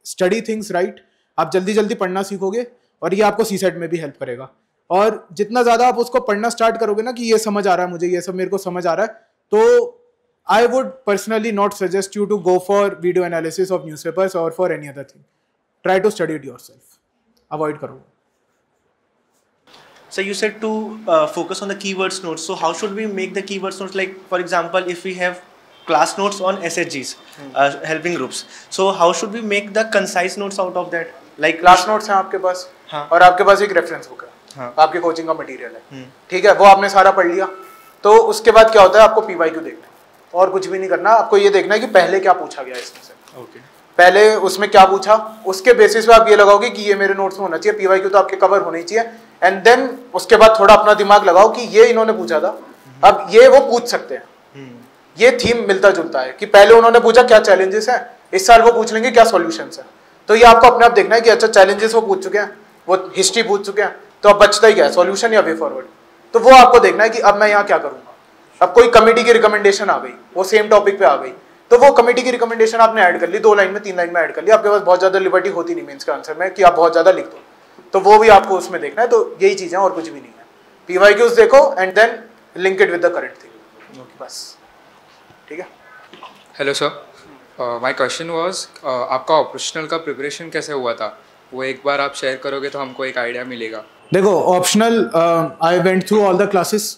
study things right. आप जल्दी जल्दी पढ़ना सीखोगे और ये आपको सीसेट में भी हेल्प करेगा. और जितना ज़्यादा आप उसको पढ़ना स्टार्ट करोगे ना कि ये समझ आ रहा है मुझे, ये सब मेरे को समझ आ रहा है, तो I would personally not suggest you to go for video analysis of newspapers or for any other thing. Try to study it yourself. Avoid karo. So you said to focus on the keywords notes. So how should we make the keywords notes? Like for example, if we have class notes on SHGs, helping groups. So how should we make the concise notes out of that? Like class notes हैं आपके पास, हाँ. और आपके पास एक reference book है, हाँ. आपके coaching का मटेरियल है, ठीक है, वो आपने सारा पढ़ लिया. तो उसके बाद क्या होता है, आपको PYQ देखना है और कुछ भी नहीं करना. आपको ये देखना है कि पहले क्या पूछा गया इसमें से. Okay. पहले उसमें क्या पूछा, उसके बेसिस पे आप ये लगाओगे कि ये मेरे नोट्स में होना चाहिए, PYQ तो आपके कवर होने चाहिए. एंड देन उसके बाद थोड़ा अपना दिमाग लगाओ कि ये इन्होंने पूछा था, अब ये वो पूछ सकते हैं. ये थीम मिलता जुलता है कि पहले उन्होंने पूछा क्या चैलेंजेस है, इस साल वो पूछ लेंगे क्या सॉल्यूशंस है. तो ये आपको अपने आप देखना है कि अच्छा चैलेंजेस वो पूछ चुके हैं, वो हिस्ट्री पूछ चुके हैं, तो अब बचता ही क्या है, सॉल्यूशन या वे फॉरवर्ड. तो वो आपको देखना है कि अब मैं यहाँ क्या करूँगा. अब कोई कमेटी की रिकमेंडेशन आ गई, वो सेम टॉपिक पे आ गई, तो वो कमेटी की रिकमेंडेशन आपने ऐड कर ली, 2 लाइन में 3 लाइन में ऐड कर ली. आपके पास बहुत ज्यादा लिबर्टी होती नहीं मेंस के आंसर में कि आप बहुत ज्यादा लिख दो. तो वो भी आपको उसमें देखना है. तो यही चीजें और कुछ भी नहीं है. PYQs देखो and then link it with the current thing. बस ठीक है. Hello sir, my question was आपका ऑप्शनल का प्रिपरेशन कैसे हुआ था, वो एक बार आप शेयर करोगे तो हमको एक आइडिया मिलेगा. देखो optional I went through all the classes.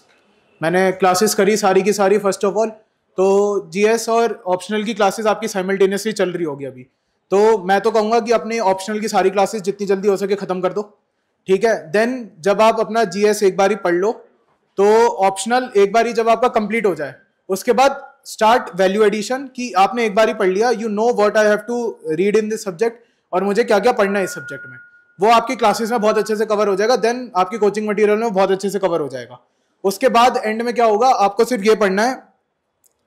मैंने क्लासेस करी सारी की सारी. फर्स्ट ऑफ ऑल तो जीएस और ऑप्शनल की क्लासेस आपकी साइमल्टेनियसली चल रही होगी अभी. तो मैं तो कहूँगा कि अपने ऑप्शनल की सारी क्लासेस जितनी जल्दी हो सके ख़त्म कर दो, ठीक है. देन जब आप अपना जीएस एक बार ही पढ़ लो, तो ऑप्शनल एक बार ही जब आपका कंप्लीट हो जाए, उसके बाद स्टार्ट वैल्यू एडिशन कि आपने एक बार ही पढ़ लिया, you know what I have to read in this subject और मुझे क्या क्या पढ़ना है इस सब्जेक्ट में. वो आपकी क्लासेस में बहुत अच्छे से कवर हो जाएगा. देन आपकी कोचिंग मटीरियल में बहुत अच्छे से कवर हो जाएगा. उसके बाद एंड में क्या होगा, आपको सिर्फ ये पढ़ना है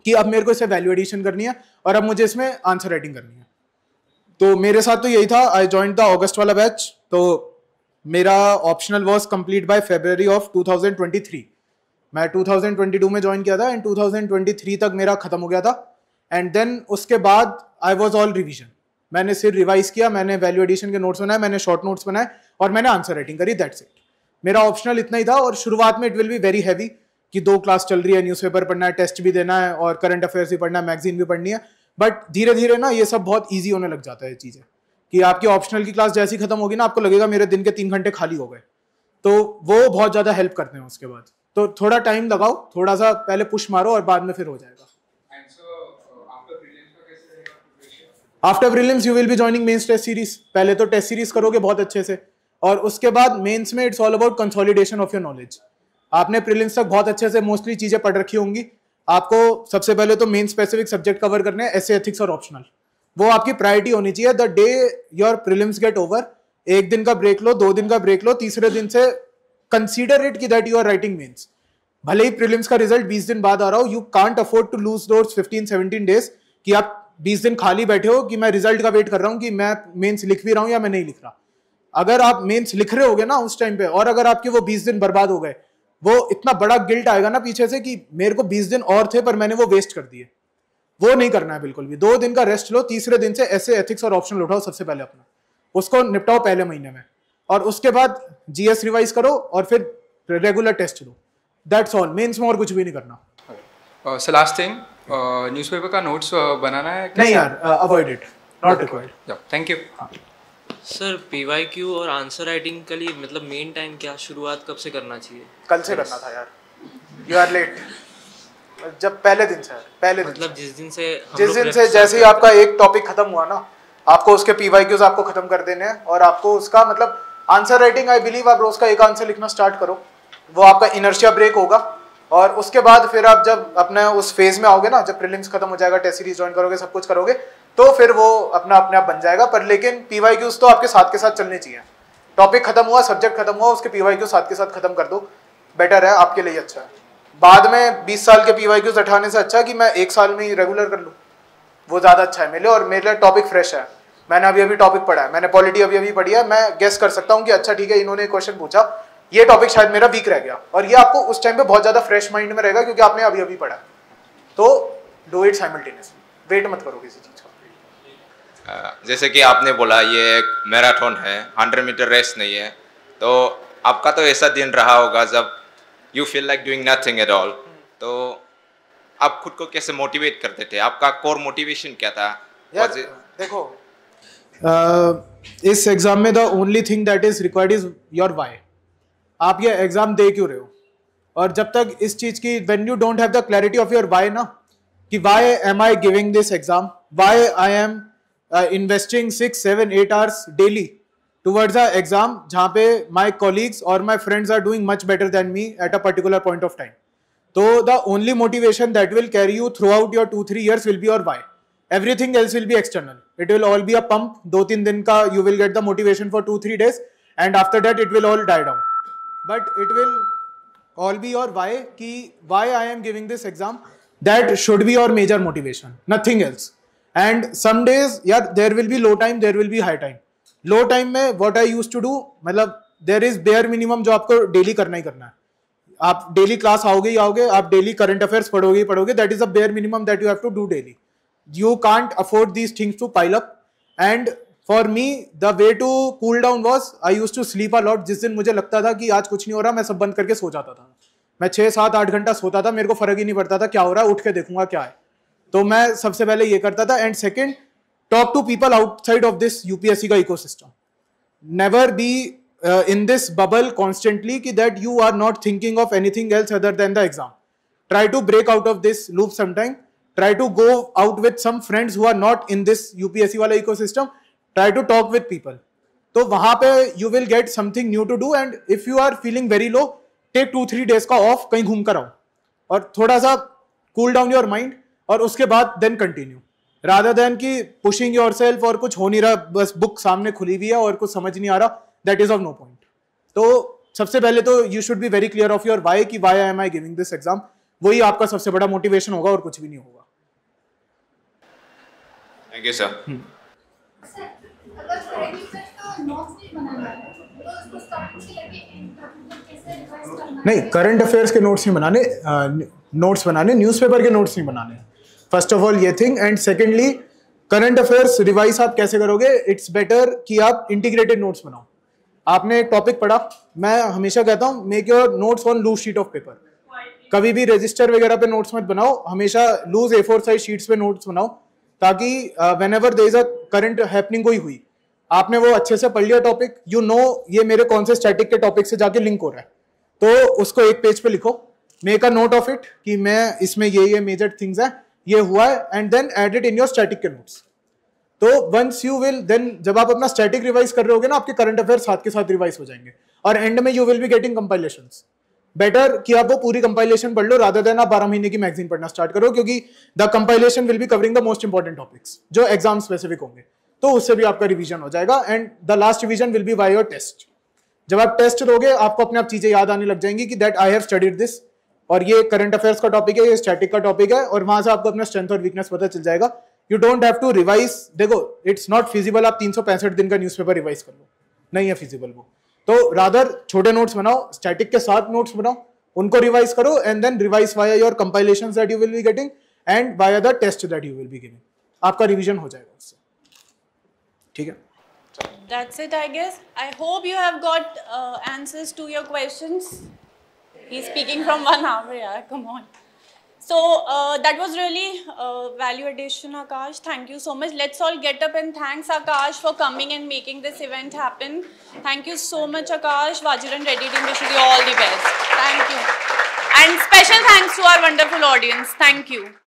कि अब मेरे को इसे वैल्यू एडिशन करनी है और अब मुझे इसमें आंसर राइटिंग करनी है. तो मेरे साथ तो यही था. आई जॉइंड द अगस्त वाला बैच. तो मेरा optional was complete bye February of 2023. मैं 2022 में ज्वाइन किया था एंड 2023 तक मेरा खत्म हो गया था. एंड देन उसके बाद आई वाज ऑल रिवीजन. मैंने सिर्फ रिवाइज किया, मैंने वैल्यू एडिशन के नोट्स बनाए, मैंने शॉर्ट नोट्स बनाए और मैंने आंसर राइटिंग करी. That's it. मेरा ऑप्शनल इतना ही था. और शुरुआत में it will be very heavy कि 2 क्लास चल रही है, न्यूज़पेपर पढ़ना है, टेस्ट भी देना है और करंट अफेयर्स भी पढ़ना है, मैगजीन भी पढ़नी है. बट धीरे धीरे ना ये सब बहुत ईजी होने लग जाता है चीज़ें कि आपकी ऑप्शनल की क्लास जैसी खत्म होगी ना, आपको लगेगा मेरे दिन के 3 घंटे खाली हो गए. तो वो बहुत ज़्यादा हेल्प करते हैं उसके बाद. तो थोड़ा टाइम लगाओ, थोड़ा सा पहले पुश मारो और बाद में फिर हो जाएगा. After prelims you will be joining mains test series. पहले तो टेस्ट सीरीज करोगे बहुत अच्छे से और उसके बाद मेंस में it's all about consolidation of your knowledge. आपने प्रीलिम्स तक बहुत अच्छे से मोस्टली चीजें पढ़ रखी होंगी. आपको सबसे पहले तो मेन स्पेसिफिक सब्जेक्ट कवर करने हैं, एसे, एथिक्स और ऑप्शनल. वो आपकी प्रायोरिटी होनी चाहिए. The day your prelims get over, 1 दिन का ब्रेक लो, 2 दिन का ब्रेक लो, तीसरे दिन से कंसीडर इट कि that you are writing mains. भले ही प्रीलिम्स का रिजल्ट 20 दिन बाद आ रहा हो, you can't afford to lose those 15-17 days कि आप 20 दिन खाली बैठे हो कि मैं रिजल्ट का वेट कर रहा हूँ कि मैं मेंस लिख भी रहा हूँ या मैं नहीं लिख रहा। अगर आप मेंस लिख रहे होगे ना उस टाइम पे, और अगर आपके वो 20 दिन बर्बाद हो गए, वो इतना बड़ा गिल्ट आएगा ना पीछे से कि मेरे को 20 दिन और थे पर मैंने वो वेस्ट कर दिए। वो नहीं करना है बिल्कुल भी। 2 दिन का रेस्ट लो, तीसरे दिन से ऐसे एथिक्स और ऑप्शनल उठाओ सबसे पहले अपना, उसको निपटाओ पहले महीने में, और उसके बाद जीएस रिवाइज करो और फिर रेगुलर टेस्ट दो। That's all. मेंस में और कुछ भी नहीं करना। सो लास्ट थिंग, न्यूज़पेपर का नोट्स बनाना है? नहीं यार, avoid it, not required. Thank you sir. PYQ और आंसर राइटिंग के लिए मतलब मेन टाइम क्या, शुरुआत कब से करना चाहिए? कल से करना था यार, यू आर लेट। जब पहले दिन से, पहले मतलब दिन जिस दिन से जैसे ही आपका एक टॉपिक खत्म हुआ ना, आपको उसके पीवाईक्यूज आपको खत्म कर देने हैं, और आपको उसका मतलब आंसर राइटिंग, आई बिलीव आप रोज का एक आंसर लिखना स्टार्ट करो, वो आपका इनर्शिया ब्रेक होगा। और उसके बाद फिर आप जब अपने उस फेज में आओगे ना, जब प्रीलिम्स खत्म हो जाएगा, टेस्ट सीरीज ज्वाइन करोगे, सब कुछ करोगे, तो फिर वो अपने आप बन जाएगा। पर लेकिन पीवाईक्यूज तो आपके साथ के साथ चलने चाहिए। टॉपिक खत्म हुआ, सब्जेक्ट खत्म हुआ, उसके पीवाईक्यूज साथ के साथ खत्म कर दो, बेटर है, आपके लिए अच्छा है। बाद में 20 साल के पीवाईक्यूज उठाने से अच्छा है कि मैं 1 साल में ही रेगुलर कर लूँ, वो ज़्यादा अच्छा है मेरे लिए। और मेरे लिए टॉपिक फ्रेश है, मैंने अभी टॉपिक पढ़ा है, मैंने पॉलिटी अभी पढ़ी है, मैं गेस कर सकता हूँ कि अच्छा ठीक है, इन्होंने क्वेश्चन पूछा, ये टॉपिक शायद मेरा वीक रह गया, और ये आपको उस टाइम पे बहुत ज़्यादा फ्रेश माइंड में रहेगा क्योंकि आपने अभी पढ़ा है। तो डू इट साइमल्टेनियसली, वेट मत करो किसी चीज़ का। जैसे कि आपने बोला ये एक मैराथन है, 100 मीटर रेस नहीं है, तो आपका तो ऐसा दिन रहा होगा जब you feel like doing nothing at all, तो आप खुद को कैसे मोटिवेट करते थे? आपका कोर मोटिवेशन क्या था? यार देखो, इस एग्जाम में the only thing that is required is your why. आप ये एग्जाम दे क्यों रहे हो? और जब तक इस चीज की, when you don't have the clarity of your why ना, कि why am I giving this exam, why I am investing 6, 7, 8 hours daily towards the exam, जहाँ पे my colleagues or my friends are doing much better than me at a particular point of time. So the only motivation that will carry you throughout your 2-3 years will be your why. Everything else will be external. It will all be a pump. 2-3 दिन का you will get the motivation for 2-3 days, and after that it will all die down. But it will all be your why, कि why I am giving this exam. That should be your major motivation. Nothing else. And some days, yeah, there will be low time, there will be high time. Low time में what I used to do, मतलब there is bare minimum जो आपको daily करना ही करना है। आप daily class आओगे ही आओगे, आप डेली करंट अफेयर्स पढ़ोगे ही पढ़ोगे, that is a bare minimum that you have to do daily. You can't afford these things to pile up. And for me the way to cool down was I used to sleep a lot. जिस दिन मुझे लगता था कि आज कुछ नहीं हो रहा, मैं सब बंद करके सो जाता था। मैं 6, 7, 8 घंटा सोता था, मेरे को फर्क ही नहीं पड़ता था क्या हो रहा है, उठ के देखूंगा क्या है। तो मैं सबसे पहले ये करता था। And second, talk to people outside of this UPSC का ecosystem. Never be in this bubble constantly कि that you are not thinking of anything else other than the exam. Try to break out of this loop sometime. Try to go out with some friends who are not in this UPSC वाला ecosystem. Try to talk with people. तो वहाँ पे you will get something new to do, and if you are feeling very low, take 2-3 days का off, कहीं घूम कर आओ और थोड़ा सा cool down your mind, और उसके बाद then continue. रादर देन कि पुशिंग योरसेल्फ और कुछ हो नहीं रहा, बस बुक सामने खुली हुई है और कुछ समझ नहीं आ रहा, that is of no point. तो सबसे पहले तो you should be very clear of your why, कि why am I giving this exam. वही आपका सबसे बड़ा मोटिवेशन होगा और कुछ भी नहीं होगा। Thank you sir. नहीं, करंट अफेयर्स के नोट्स नहीं बनाने, नोट्स बनाने, न्यूज़पेपर के नोट्स नहीं बनाने। फर्स्ट ऑफ ऑल ये thing. And secondly, current affairs revise आप कैसे करोगे? इट्स बेटर कि आप इंटीग्रेटेड नोट्स बनाओ। आपने एक टॉपिक पढ़ा, मैं हमेशा कहता हूँ make your notes on loose sheet of paper. कभी भी रजिस्टर वगैरह पे नोट्स मत बनाओ, हमेशा लूज A4 साइज शीट्स पे नोट्स बनाओ, ताकि whenever there is a current happening कोई हुई, आपने वो अच्छे से पढ़ लिया टॉपिक, यू नो ये मेरे कौन से स्टैटिक के टॉपिक से जाके लिंक हो रहा है, तो उसको एक पेज पे लिखो, make a note of it कि मैं इसमें ये मेजर थिंग्स है, ये हुआ है, and then add it in your static के नोट्स। तो वंस यू विल देन, जब आप अपना स्टैटिक रिवाइज कर रहे होगे ना, आपके करंट अफेयर साथ के साथ रिवाइज हो जाएंगे, और एंड में you will be getting compilations. Better कि आप वो पूरी कंपाइलेशन पढ़ लो रादर देन आप 12 महीने की मैगजीन पढ़ना स्टार्ट करो, क्योंकि the compilation will be covering the most important topics जो एग्जाम स्पेसिफिक होंगे, तो उससे भी आपका रिवीजन हो जाएगा। And the last revision will be by your test. जब आप टेस्ट दोगे आपको अपने आप चीजें याद आने लग जाएंगी कि that I have studied this, और ये करंट अफेयर्स का टॉपिक है, ये स्टैटिक का टॉपिक है, और वहां से आपको अपना स्ट्रेंथ और वीकनेस पता चल जाएगा। You don't have to revise. देखो इट्स नॉट फिजिबल आप 365 दिन का न्यूज़पेपर रिवाइज कर लो, नहीं है फिजिबल वो. तो रादर छोटे नोट्स बनाओ, स्टैटिक के साथ नोट्स बनाओ, उनको रिवाइज करो and then revise via your compilations that you will be getting and via the test that you will be giving. आपका रिवीजन हो जाएगा उससे. ठीक है. That's it, I guess. I hope you have got answers to your questions. He's speaking from 1 hour, yeah, come on. So that was really value addition, Akash. Thank you so much. Let's all get up and thanks Akash for coming and making this event happen. Thank you so much, Akash. Wajiran Reddy team wishes you all the best. Thank you. And special thanks to our wonderful audience. Thank you.